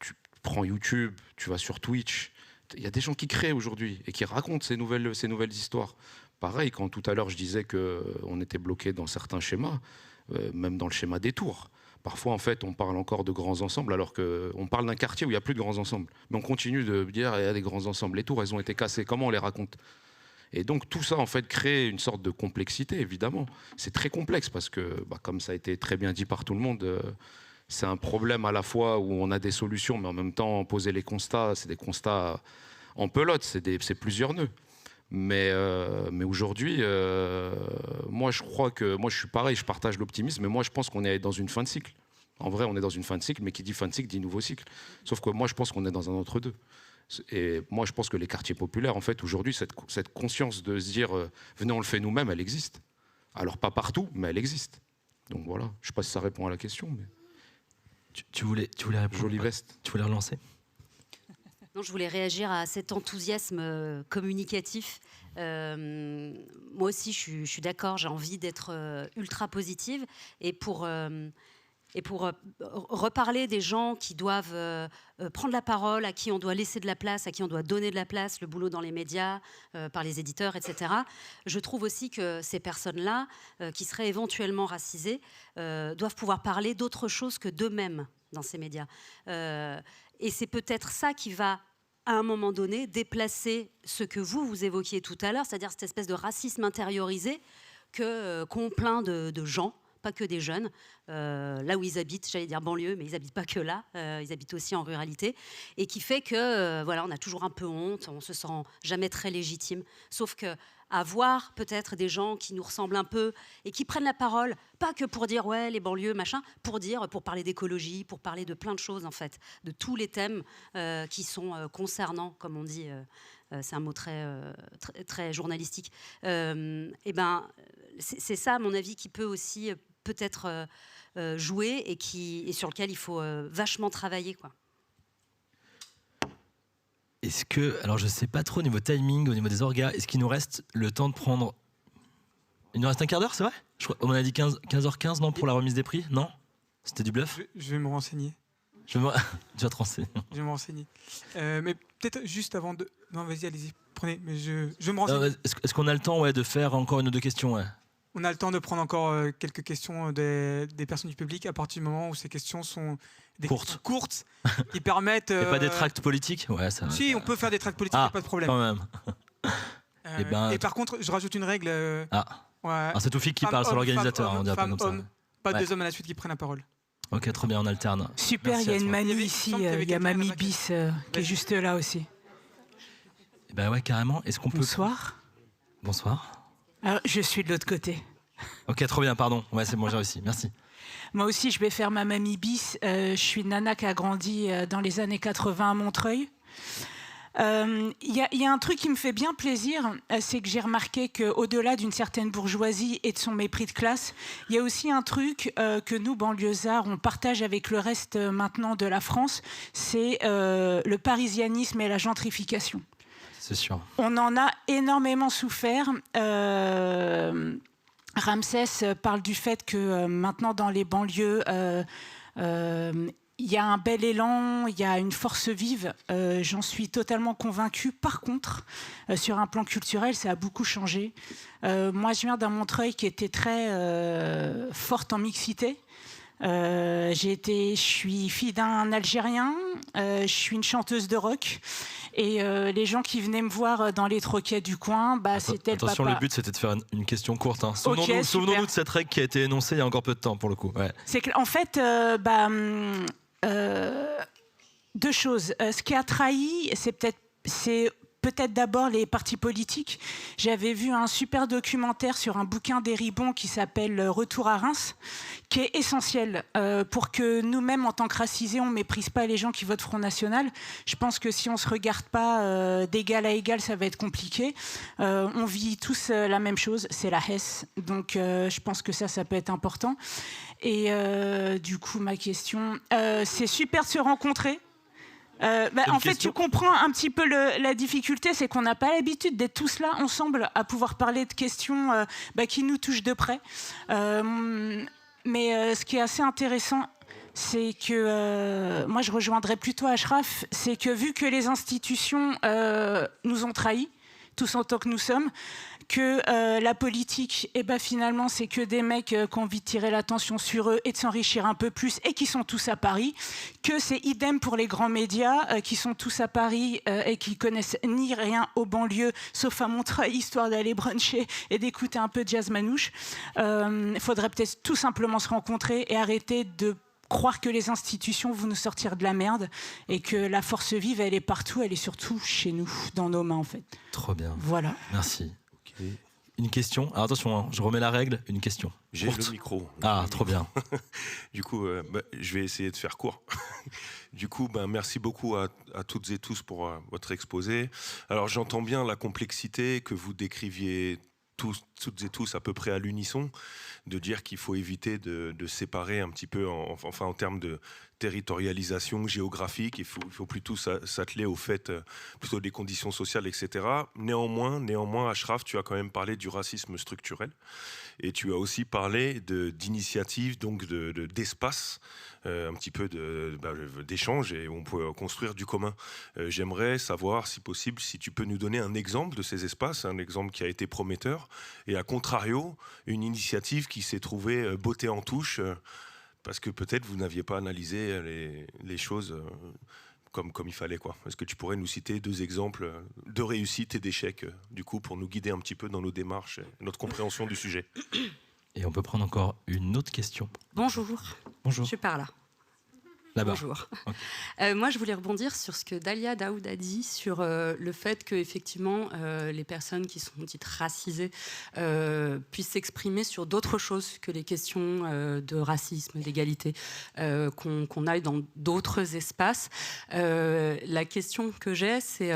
tu prends YouTube, tu vas sur Twitch, il y a des gens qui créent aujourd'hui et qui racontent ces nouvelles histoires. Pareil, quand tout à l'heure je disais qu'on était bloqué dans certains schémas, même dans le schéma des tours. Parfois, en fait, on parle encore de grands ensembles, alors qu'on parle d'un quartier où il n'y a plus de grands ensembles. Mais on continue de dire qu'il y a des grands ensembles. Les tours, elles ont été cassées. Comment on les raconte ? Et donc, tout ça, en fait, crée une sorte de complexité, évidemment. C'est très complexe parce que, comme ça a été très bien dit par tout le monde, c'est un problème à la fois où on a des solutions, mais en même temps, poser les constats, c'est des constats en pelote, c'est plusieurs nœuds. Mais aujourd'hui, moi je crois que, moi je suis pareil, je partage l'optimisme, mais moi je pense qu'on est dans une fin de cycle. En vrai, on est dans une fin de cycle, mais qui dit fin de cycle dit nouveau cycle. Sauf que moi je pense qu'on est dans un entre-deux. Et moi je pense que les quartiers populaires, en fait, aujourd'hui, cette conscience de se dire venez, on le fait nous-mêmes, elle existe. Alors pas partout, mais elle existe. Donc voilà, je ne sais pas si ça répond à la question. Mais... Tu voulais répondre. Jolie veste. Tu voulais relancer ? Non, je voulais réagir à cet enthousiasme communicatif. Moi aussi, je suis d'accord, j'ai envie d'être ultra positive. Et pour reparler des gens qui doivent prendre la parole, à qui on doit laisser de la place, à qui on doit donner de la place, le boulot dans les médias, par les éditeurs, etc. Je trouve aussi que ces personnes-là, qui seraient éventuellement racisées, doivent pouvoir parler d'autre chose que d'eux-mêmes dans ces médias. Et c'est peut-être ça qui va, à un moment donné, déplacer ce que vous évoquiez tout à l'heure, c'est-à-dire cette espèce de racisme intériorisé qu'ont plein de gens, pas que des jeunes, là où ils habitent, j'allais dire banlieue, mais ils n'habitent pas que là, ils habitent aussi en ruralité, et qui fait que, voilà, on a toujours un peu honte, on se sent jamais très légitime, sauf que avoir peut-être des gens qui nous ressemblent un peu et qui prennent la parole, pas que pour dire ouais les banlieues machin, pour parler d'écologie, pour parler de plein de choses en fait, de tous les thèmes qui sont concernants, comme on dit, c'est un mot très journalistique. Et ben c'est ça à mon avis qui peut aussi peut-être jouer et sur lequel il faut vachement travailler, quoi. Est-ce que, alors je sais pas trop au niveau timing, au niveau des orgas, est-ce qu'il nous reste le temps de prendre... Il nous reste un quart d'heure, c'est vrai ? On a dit 15h15, non, pour la remise des prix ? Non ? C'était du bluff ? Je vais me renseigner. Tu vas te renseigner. Je vais me renseigner. Mais peut-être juste avant de... Non, vas-y, allez-y, prenez. Mais je me renseigne. Est-ce qu'on a le temps de faire encore une ou deux questions, ouais. On a le temps de prendre encore quelques questions des personnes du public à partir du moment où ces questions sont des questions courtes qui permettent... Et pas des tracts politiques ? Ouais, ça. Si, on peut faire des tracts politiques, pas de problème. Quand même. Et par contre, je rajoute une règle. Ouais. Alors c'est Toufik qui parle, c'est l'organisateur. On dirait comme ça. Pas deux hommes à la suite qui prennent la parole. Ok, très bien, on alterne. Super, il y a une mamie ici, il y a Mamie Bis qui est juste là aussi. Ben ouais, carrément. Est-ce qu'on peut... Bonsoir. Bonsoir. Alors, je suis de l'autre côté. Ok, trop bien, pardon. Ouais, c'est bon, j'ai réussi. Merci. Moi aussi, je vais faire ma Mamie Bis. Je suis une nana qui a grandi dans les années 80 à Montreuil. y a un truc qui me fait bien plaisir, c'est que j'ai remarqué qu'au-delà d'une certaine bourgeoisie et de son mépris de classe, il y a aussi un truc que nous, banlieusards, on partage avec le reste maintenant de la France, c'est le parisianisme et la gentrification. C'est sûr. On en a énormément souffert. Ramsès parle du fait que maintenant dans les banlieues, il y a un bel élan, il y a une force vive. J'en suis totalement convaincue. Par contre, sur un plan culturel, ça a beaucoup changé. Moi, je viens d'un Montreuil qui était très forte en mixité. Je suis fille d'un Algérien, je suis une chanteuse de rock. Et les gens qui venaient me voir dans les troquets du coin, c'était le papa. Attention, le but c'était de faire une question courte. Hein. Souvenons-nous de cette règle qui a été énoncée il y a encore peu de temps pour le coup. Ouais. C'est qu'en fait, deux choses. Ce qui a trahi, c'est peut-être d'abord les partis politiques. J'avais vu un super documentaire sur un bouquin d'Héribon qui s'appelle Retour à Reims, qui est essentiel pour que nous-mêmes, en tant que racisés, on ne méprise pas les gens qui votent Front National. Je pense que si on ne se regarde pas d'égal à égal, ça va être compliqué. On vit tous la même chose, c'est la Hesse. Donc je pense que ça peut être important. Et du coup, ma question, c'est super de se rencontrer. En fait, tu comprends un petit peu la difficulté, c'est qu'on n'a pas l'habitude d'être tous là ensemble à pouvoir parler de questions qui nous touchent de près. Mais ce qui est assez intéressant, c'est que moi je rejoindrais plutôt Achraf, c'est que vu que les institutions nous ont trahis, tous en tant que nous sommes, que la politique, finalement, c'est que des mecs qui ont envie de tirer l'attention sur eux et de s'enrichir un peu plus et qui sont tous à Paris, que c'est idem pour les grands médias qui sont tous à Paris et qui connaissent ni rien aux banlieues, sauf à Montreuil, histoire d'aller bruncher et d'écouter un peu de jazz manouche. Il faudrait peut-être tout simplement se rencontrer et arrêter de croire que les institutions vont nous sortir de la merde et que la force vive, elle est partout, elle est surtout chez nous, dans nos mains en fait. Trop bien. Voilà. Merci. Une question. Alors attention, hein, je remets la règle. Une question. J'ai le micro. Ah, trop bien. Du coup, je vais essayer de faire court. Du coup, merci beaucoup à toutes et tous pour votre exposé. Alors, j'entends bien la complexité que vous décriviez toutes et tous à peu près à l'unisson, de dire qu'il faut éviter de séparer un petit peu, en termes de territorialisation géographique, il faut plutôt s'atteler au fait plutôt des conditions sociales, etc. Néanmoins, Achraf, tu as quand même parlé du racisme structurel et tu as aussi parlé d'initiatives, donc d'espace, un petit peu d'échange et on peut construire du commun. J'aimerais savoir, si possible, si tu peux nous donner un exemple de ces espaces, un exemple qui a été prometteur et à contrario, une initiative qui s'est trouvée bottée en touche parce que peut-être vous n'aviez pas analysé les choses comme il fallait, quoi. Est-ce que tu pourrais nous citer 2 exemples de réussite et d'échecs, du coup, pour nous guider un petit peu dans nos démarches et notre compréhension du sujet? Et on peut prendre encore une autre question. Bonjour. Bonjour. Je suis par là. Là-bas. Bonjour. Okay. Moi, je voulais rebondir sur ce que Dalia Daoud a dit sur le fait que effectivement les personnes qui sont dites racisées puissent s'exprimer sur d'autres choses que les questions de racisme, d'égalité, qu'on aille dans d'autres espaces. La question que j'ai, c'est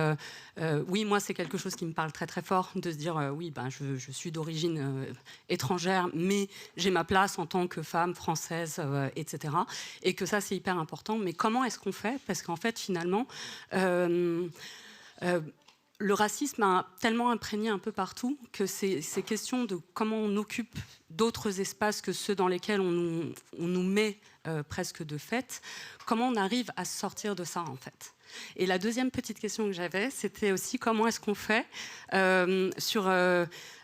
oui, moi, c'est quelque chose qui me parle très très fort de se dire oui, je suis d'origine étrangère, mais j'ai ma place en tant que femme française, etc. Et que ça, c'est hyper important. Mais comment est-ce qu'on fait? Parce qu'en fait, finalement, le racisme a tellement imprégné un peu partout que ces questions de comment on occupe d'autres espaces que ceux dans lesquels on nous met presque de fait, comment on arrive à sortir de ça, en fait. Et la deuxième petite question que j'avais, c'était aussi comment est-ce qu'on fait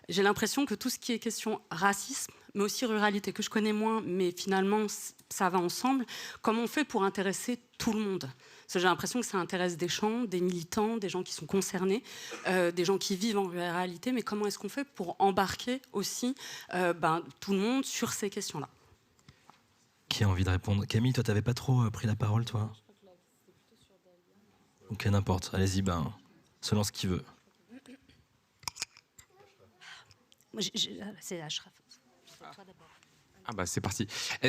j'ai l'impression que tout ce qui est question racisme, mais aussi ruralité, que je connais moins, mais finalement, ça va ensemble. Comment on fait pour intéresser tout le monde? Parce que j'ai l'impression que ça intéresse des gens, des militants, des gens qui sont concernés, des gens qui vivent en ruralité, mais comment est-ce qu'on fait pour embarquer aussi tout le monde sur ces questions-là? Qui a envie de répondre? Camille, toi, t'avais pas trop pris la parole, toi? Ok, n'importe. Allez-y, selon ce qu'il veut. C'est Achraf. Toi d'abord. Ah bah c'est parti.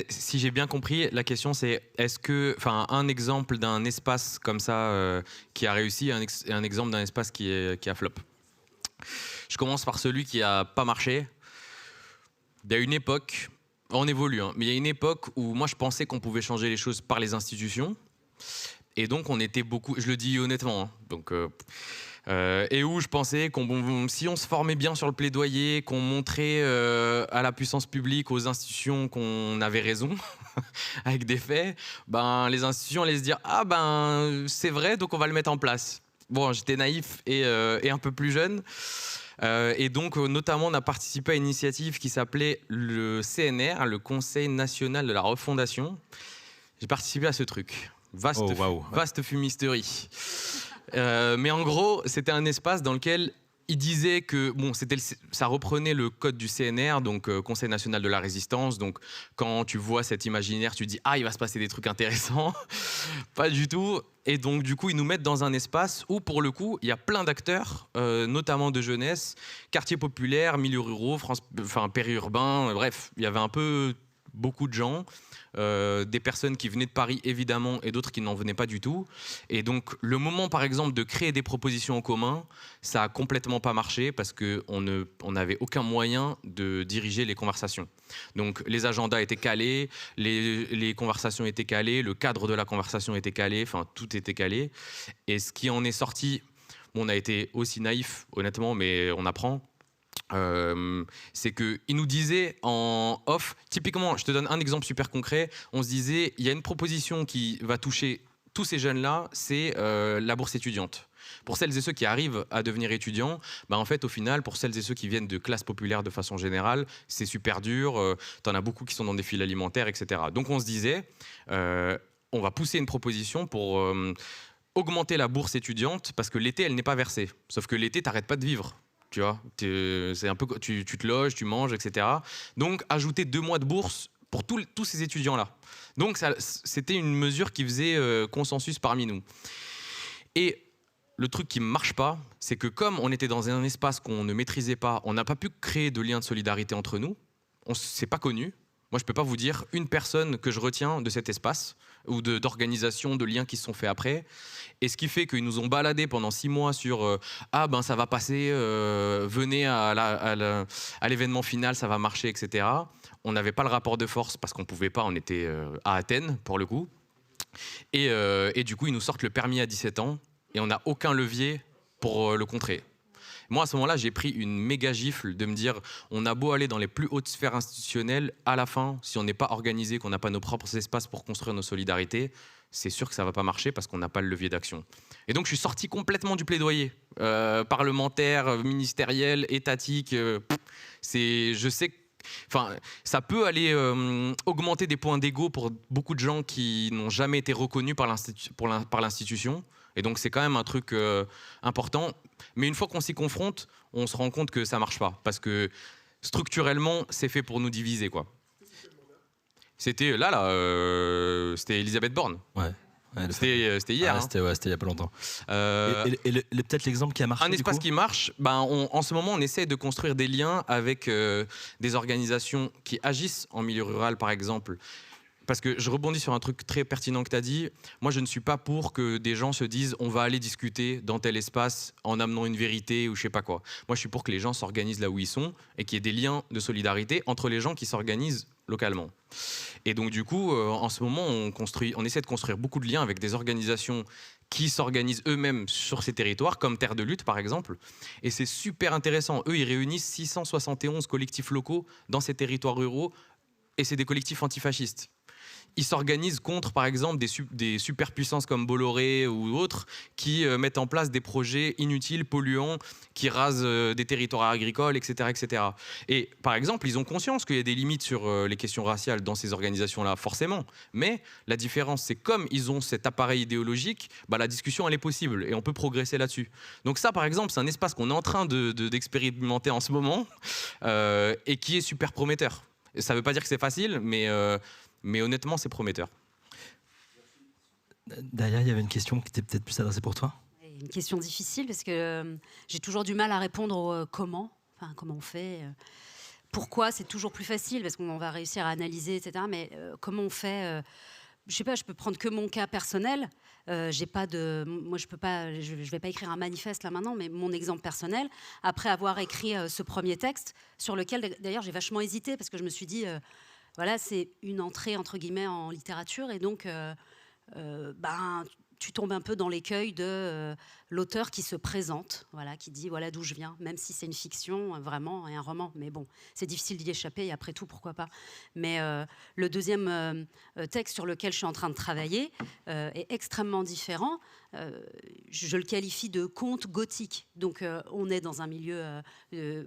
Si j'ai bien compris, la question c'est est-ce que, enfin, un exemple d'un espace comme ça qui a réussi et un exemple d'un espace qui a flop. Je commence par celui qui a pas marché. Il y a une époque, on évolue, hein, mais il y a une époque où moi je pensais qu'on pouvait changer les choses par les institutions, et donc on était beaucoup, je le dis honnêtement, hein, donc. Et où je pensais si on se formait bien sur le plaidoyer, qu'on montrait à la puissance publique, aux institutions qu'on avait raison, avec des faits, ben, les institutions allaient se dire « Ah ben c'est vrai, donc on va le mettre en place ». Bon, j'étais naïf et un peu plus jeune. Et donc, notamment, on a participé à une initiative qui s'appelait le CNR, le Conseil National de la Refondation. J'ai participé à ce truc. Vaste fumisterie. Mais en gros, c'était un espace dans lequel il disait que ça reprenait le code du CNR, donc Conseil national de la résistance. Donc quand tu vois cet imaginaire, tu te dis il va se passer des trucs intéressants. Pas du tout. Et donc du coup, ils nous mettent dans un espace où pour le coup, il y a plein d'acteurs, notamment de jeunesse, quartiers populaires, milieux ruraux, périurbains. Bref, il y avait un peu beaucoup de gens. Des personnes qui venaient de Paris évidemment et d'autres qui n'en venaient pas du tout. Et donc le moment par exemple de créer des propositions en commun, ça a complètement pas marché parce qu'on n'avait aucun moyen de diriger les conversations. Donc les agendas étaient calés, les conversations étaient calées, le cadre de la conversation était calé, enfin tout était calé. Et ce qui en est sorti, on a été aussi naïf honnêtement, mais on apprend. C'est qu'il nous disait en off, typiquement, je te donne un exemple super concret, on se disait, il y a une proposition qui va toucher tous ces jeunes-là, c'est la bourse étudiante. Pour celles et ceux qui arrivent à devenir étudiants, en fait, au final, pour celles et ceux qui viennent de classes populaires de façon générale, c'est super dur, t'en as beaucoup qui sont dans des files alimentaires, etc. Donc on se disait, on va pousser une proposition pour augmenter la bourse étudiante, parce que l'été, elle n'est pas versée. Sauf que l'été, t'arrêtes pas de vivre. Tu vois, c'est un peu, tu te loges, tu manges, etc. Donc, ajouter 2 mois de bourse pour tous ces étudiants-là. Donc, c'était une mesure qui faisait consensus parmi nous. Et le truc qui ne marche pas, c'est que comme on était dans un espace qu'on ne maîtrisait pas, on n'a pas pu créer de lien de solidarité entre nous. On ne s'est pas connus. Moi, je ne peux pas vous dire une personne que je retiens de cet espace ou d'organisation, de liens qui se sont faits après. Et ce qui fait qu'ils nous ont baladés pendant 6 mois sur ça va passer, venez à l'événement final, ça va marcher, etc. On n'avait pas le rapport de force parce qu'on ne pouvait pas, on était à Athènes pour le coup. Et du coup, ils nous sortent le permis à 17 ans et on n'a aucun levier pour le contrer. Moi, à ce moment-là, j'ai pris une méga gifle de me dire on a beau aller dans les plus hautes sphères institutionnelles, à la fin, si on n'est pas organisé, qu'on n'a pas nos propres espaces pour construire nos solidarités, c'est sûr que ça ne va pas marcher parce qu'on n'a pas le levier d'action. Et donc, je suis sorti complètement du plaidoyer parlementaire, ministériel, étatique. Je sais que ça peut aller augmenter des points d'ego pour beaucoup de gens qui n'ont jamais été reconnus par l'institution. Et donc, c'est quand même un truc important. Mais une fois qu'on s'y confronte, on se rend compte que ça ne marche pas. Parce que structurellement, c'est fait pour nous diviser, quoi. C'était c'était Elisabeth Borne. Ouais. C'était hier. Ah, c'était il n'y a pas longtemps. Et peut-être l'exemple qui a marché. Un espace qui marche, en ce moment, on essaie de construire des liens avec des organisations qui agissent en milieu rural, par exemple. Parce que je rebondis sur un truc très pertinent que tu as dit. Moi, je ne suis pas pour que des gens se disent on va aller discuter dans tel espace en amenant une vérité ou je sais pas quoi. Moi, je suis pour que les gens s'organisent là où ils sont et qu'il y ait des liens de solidarité entre les gens qui s'organisent localement. Et donc, du coup, en ce moment, on essaie de construire beaucoup de liens avec des organisations qui s'organisent eux-mêmes sur ces territoires, comme Terre de Lutte, par exemple. Et c'est super intéressant. Eux, ils réunissent 671 collectifs locaux dans ces territoires ruraux et c'est des collectifs antifascistes. Ils s'organisent contre, par exemple, des superpuissances comme Bolloré ou autres qui mettent en place des projets inutiles, polluants, qui rasent des territoires agricoles, etc., etc. Et par exemple, ils ont conscience qu'il y a des limites sur les questions raciales dans ces organisations-là, forcément. Mais la différence, c'est comme ils ont cet appareil idéologique, la discussion, elle est possible et on peut progresser là-dessus. Donc ça, par exemple, c'est un espace qu'on est en train d'expérimenter en ce moment et qui est super prometteur. Ça ne veut pas dire que c'est facile, mais honnêtement, c'est prometteur. Derrière, il y avait une question qui était peut-être plus adressée pour toi. Une question difficile parce que j'ai toujours du mal à répondre au comment on fait. pourquoi c'est toujours plus facile, parce qu'on va réussir à analyser, etc. Mais comment on fait je sais pas, je peux prendre que mon cas personnel. J'ai pas de, moi, je vais pas écrire un manifeste là maintenant, mais mon exemple personnel. Après avoir écrit ce premier texte, sur lequel d'ailleurs j'ai vachement hésité, parce que je me suis dit, voilà, c'est une entrée entre guillemets en littérature, et donc, tu tombes un peu dans l'écueil de l'auteur qui se présente, voilà, qui dit voilà d'où je viens, même si c'est une fiction vraiment et un roman. Mais bon, c'est difficile d'y échapper, et après tout, pourquoi pas. Mais le deuxième texte sur lequel je suis en train de travailler est extrêmement différent. Je le qualifie de conte gothique. Donc on est dans un milieu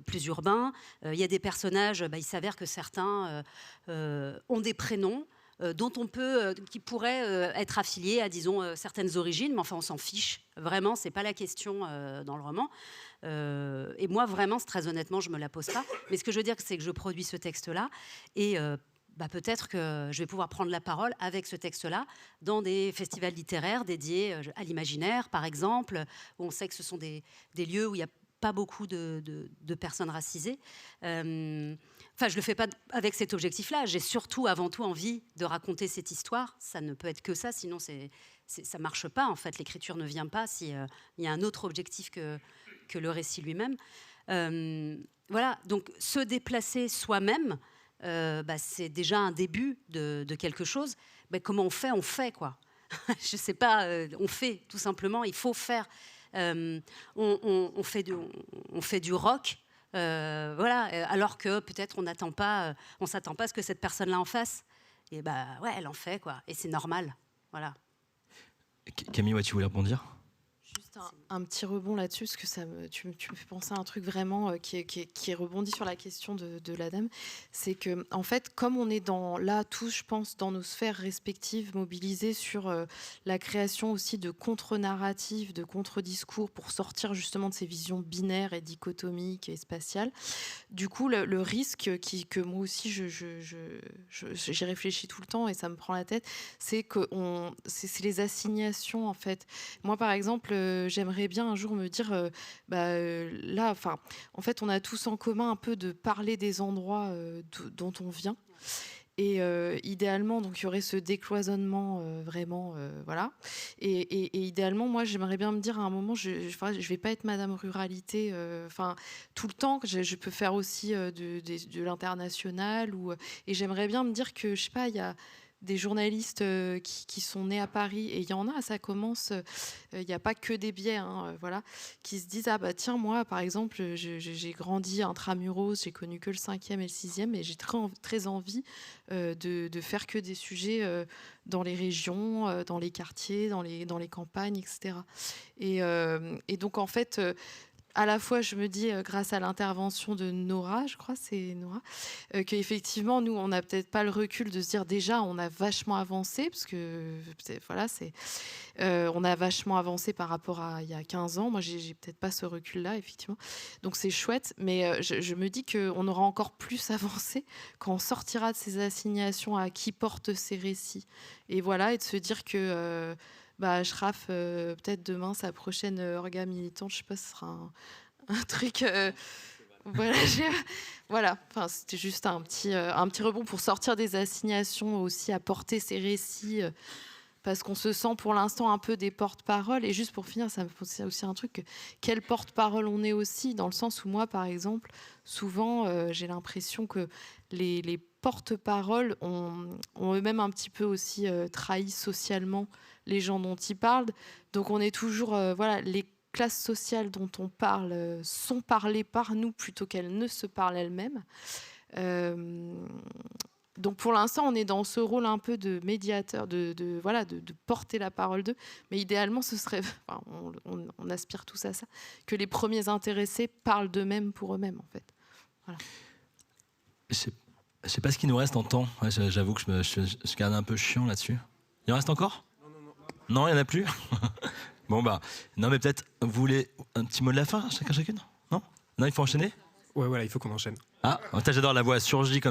plus urbain. Il y a des personnages, il s'avère que certains ont des prénoms dont on peut, qui pourraient être affiliés à, disons, certaines origines, mais enfin, on s'en fiche. Vraiment, c'est pas la question dans le roman. Et moi, vraiment, très honnêtement, je me la pose pas. Mais ce que je veux dire, c'est que je produis ce texte-là, et peut-être que je vais pouvoir prendre la parole avec ce texte-là dans des festivals littéraires dédiés à l'imaginaire, par exemple, où on sait que ce sont des lieux où il y a pas beaucoup de personnes racisées. Enfin, je le fais pas avec cet objectif-là. J'ai surtout, avant tout, envie de raconter cette histoire. Ça ne peut être que ça, sinon ça marche pas. En fait, l'écriture ne vient pas s'il y a un autre objectif que le récit lui-même. Voilà. Donc, se déplacer soi-même, c'est déjà un début de quelque chose. Comment on fait quoi. Je sais pas. On fait tout simplement. Il faut faire. On fait du rock. Voilà, alors que peut-être on s'attend pas à ce que cette personne-là en fasse. Et ouais, elle en fait quoi, et c'est normal. Voilà. Camille, ouais, tu voulais rebondir ? Juste un petit rebond là-dessus, parce que tu me fais penser à un truc vraiment qui rebondit sur la question de la dame. C'est que, en fait, comme on est là tous, je pense, dans nos sphères respectives, mobilisés sur la création aussi de contre-narratifs, de contre-discours pour sortir justement de ces visions binaires et dichotomiques et spatiales, du coup, le risque que moi aussi, j'y réfléchis tout le temps et ça me prend la tête, c'est que c'est les assignations, en fait. Moi, par exemple, j'aimerais bien un jour me dire, là, en fait, on a tous en commun un peu de parler des endroits dont on vient. Et idéalement, donc il y aurait ce décloisonnement vraiment, voilà. Et idéalement, moi, j'aimerais bien me dire à un moment, je vais pas être Madame Ruralité, tout le temps. Je peux faire aussi de l'international, et j'aimerais bien me dire que, je sais pas, il y a des journalistes qui sont nés à Paris, et il y en a, ça commence, il n'y a pas que des biais, voilà, qui se disent, tiens, moi, par exemple, j'ai grandi intramuros, j'ai connu que le 5e et le 6e, et j'ai très envie de faire que des sujets dans les régions, dans les quartiers, dans les campagnes, etc. Et donc, en fait... à la fois, je me dis, grâce à l'intervention de Nora, je crois, c'est Nora, qu'effectivement, nous, on n'a peut-être pas le recul de se dire, déjà, on a vachement avancé, parce que, voilà, on a vachement avancé par rapport à il y a 15 ans. Moi, j'ai peut-être pas ce recul-là, effectivement. Donc, c'est chouette, mais je me dis qu'on aura encore plus avancé quand on sortira de ces assignations à qui porte ces récits. Et voilà, et de se dire que... Ashraf, peut-être demain, sa prochaine orga militante, je sais pas, ce sera un truc... voilà. Enfin, c'était juste un petit rebond pour sortir des assignations, aussi à porter ces récits, parce qu'on se sent pour l'instant un peu des porte-paroles. Et juste pour finir, ça me pose aussi un truc, quel porte-parole on est aussi, dans le sens où moi, par exemple, souvent, j'ai l'impression que les porte-paroles ont eux-mêmes un petit peu aussi trahi socialement les gens dont ils parlent. Donc on est toujours... voilà, les classes sociales dont on parle sont parlées par nous plutôt qu'elles ne se parlent elles-mêmes. Donc pour l'instant, on est dans ce rôle un peu de médiateur, de porter la parole d'eux. Mais idéalement, ce serait... on aspire tous à ça, que les premiers intéressés parlent d'eux-mêmes pour eux-mêmes, en fait. Voilà. Je sais pas ce qu'il nous reste en temps. Ouais, j'avoue que je garde un peu chiant là-dessus. Il en reste encore ? Non, il n'y en a plus. Bon, non, mais peut-être, vous voulez un petit mot de la fin, chacune ? Non, il faut enchaîner ? Ouais, voilà, il faut qu'on enchaîne. J'adore, la voix surgit comme ça.